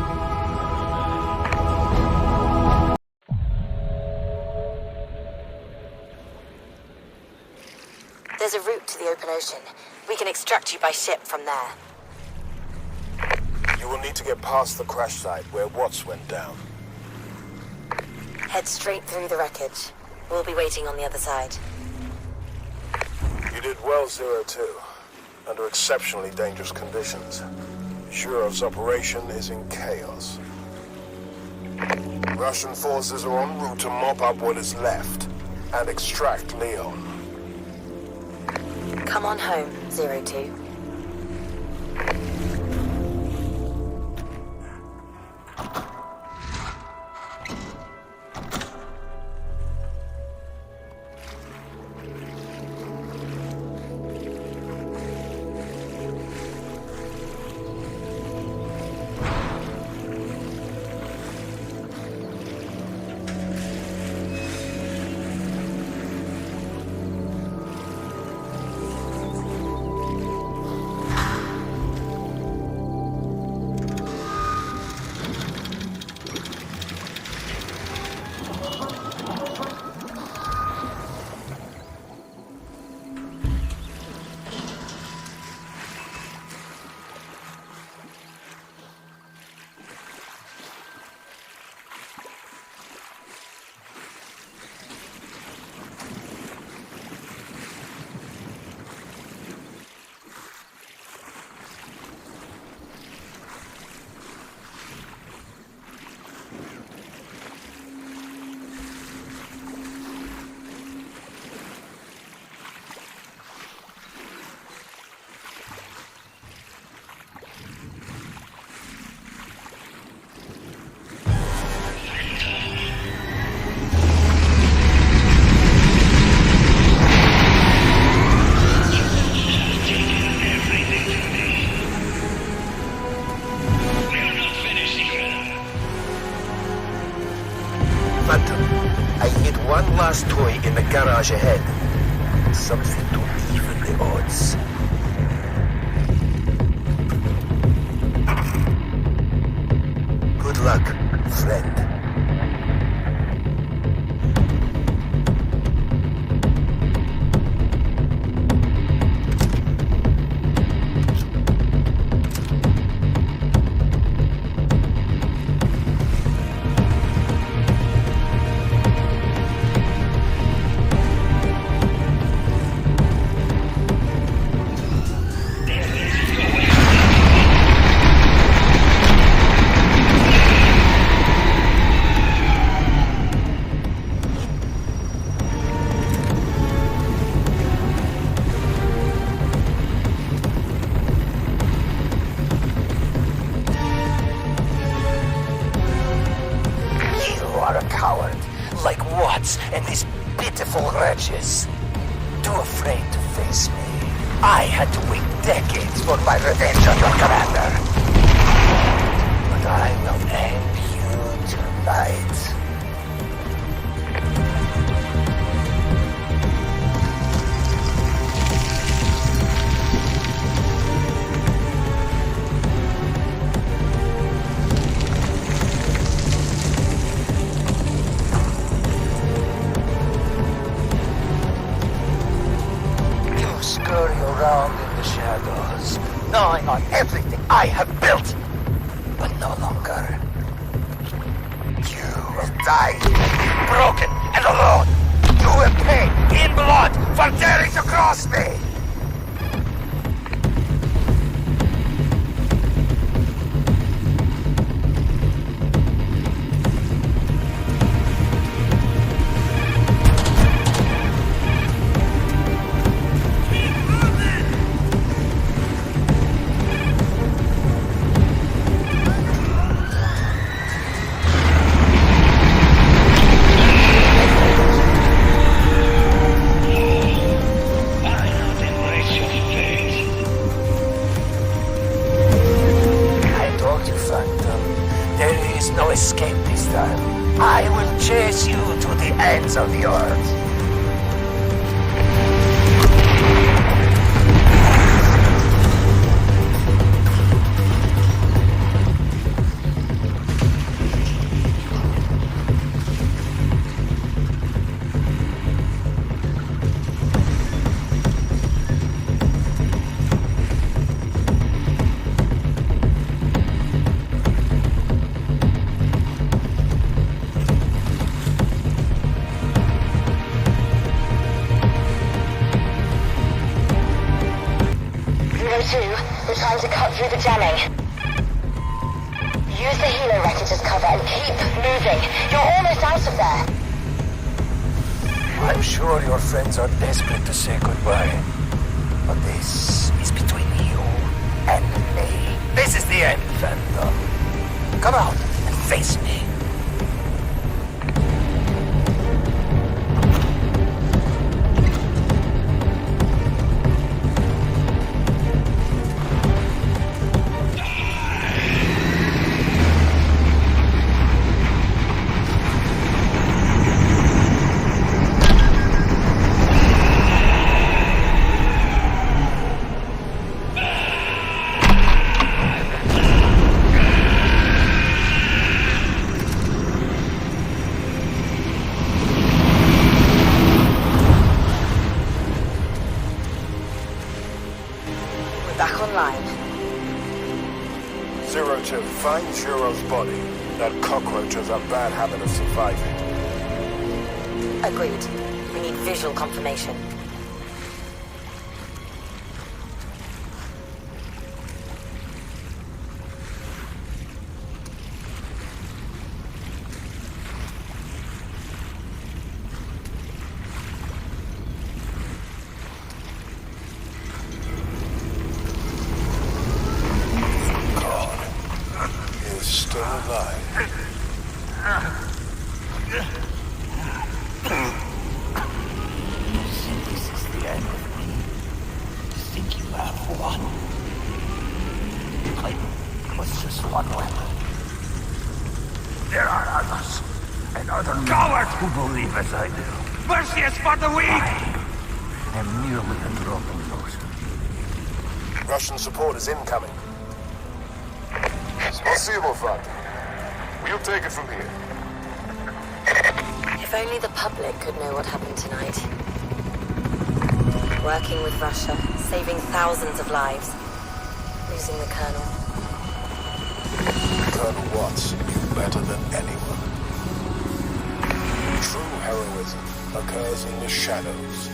There's a route to the open ocean. We can extract you by ship from there. You will need to get past the crash site where Watts went down. Head straight through the wreckage. We'll be waiting on the other side. You did well, 02. Under exceptionally dangerous conditions. Zhurov's operation is in chaos. Russian forces are en route to mop up what is left and extract Leon. Come on home, 02. One last toy in the garage ahead. Something to even the odds. Good luck, friend. And these pitiful wretches. Too afraid to face me. I had to wait decades for my revenge on your commander. But I will end you tonight. You scurry around in the shadows, gnawing on everything I have built, but no longer. You will die, broken and alone. You will pay in blood for daring to cross me! Of the earth. We're trying to cut through the jamming. Use the helo wreckage as cover and keep moving. You're almost out of there. I'm sure your friends are desperate to say goodbye. But this is between you and me. This is the end, Phantom. Come out and face me. Back online. 02, find Juro's body. That cockroach has a bad habit of surviving. Agreed. We need visual confirmation. Russian support is incoming. Спасибо, Phantom. We'll take it from here. If only the public could know what happened tonight. Working with Russia, saving thousands of lives, losing the Colonel. Colonel Watts knew better than anyone. True heroism occurs in the shadows.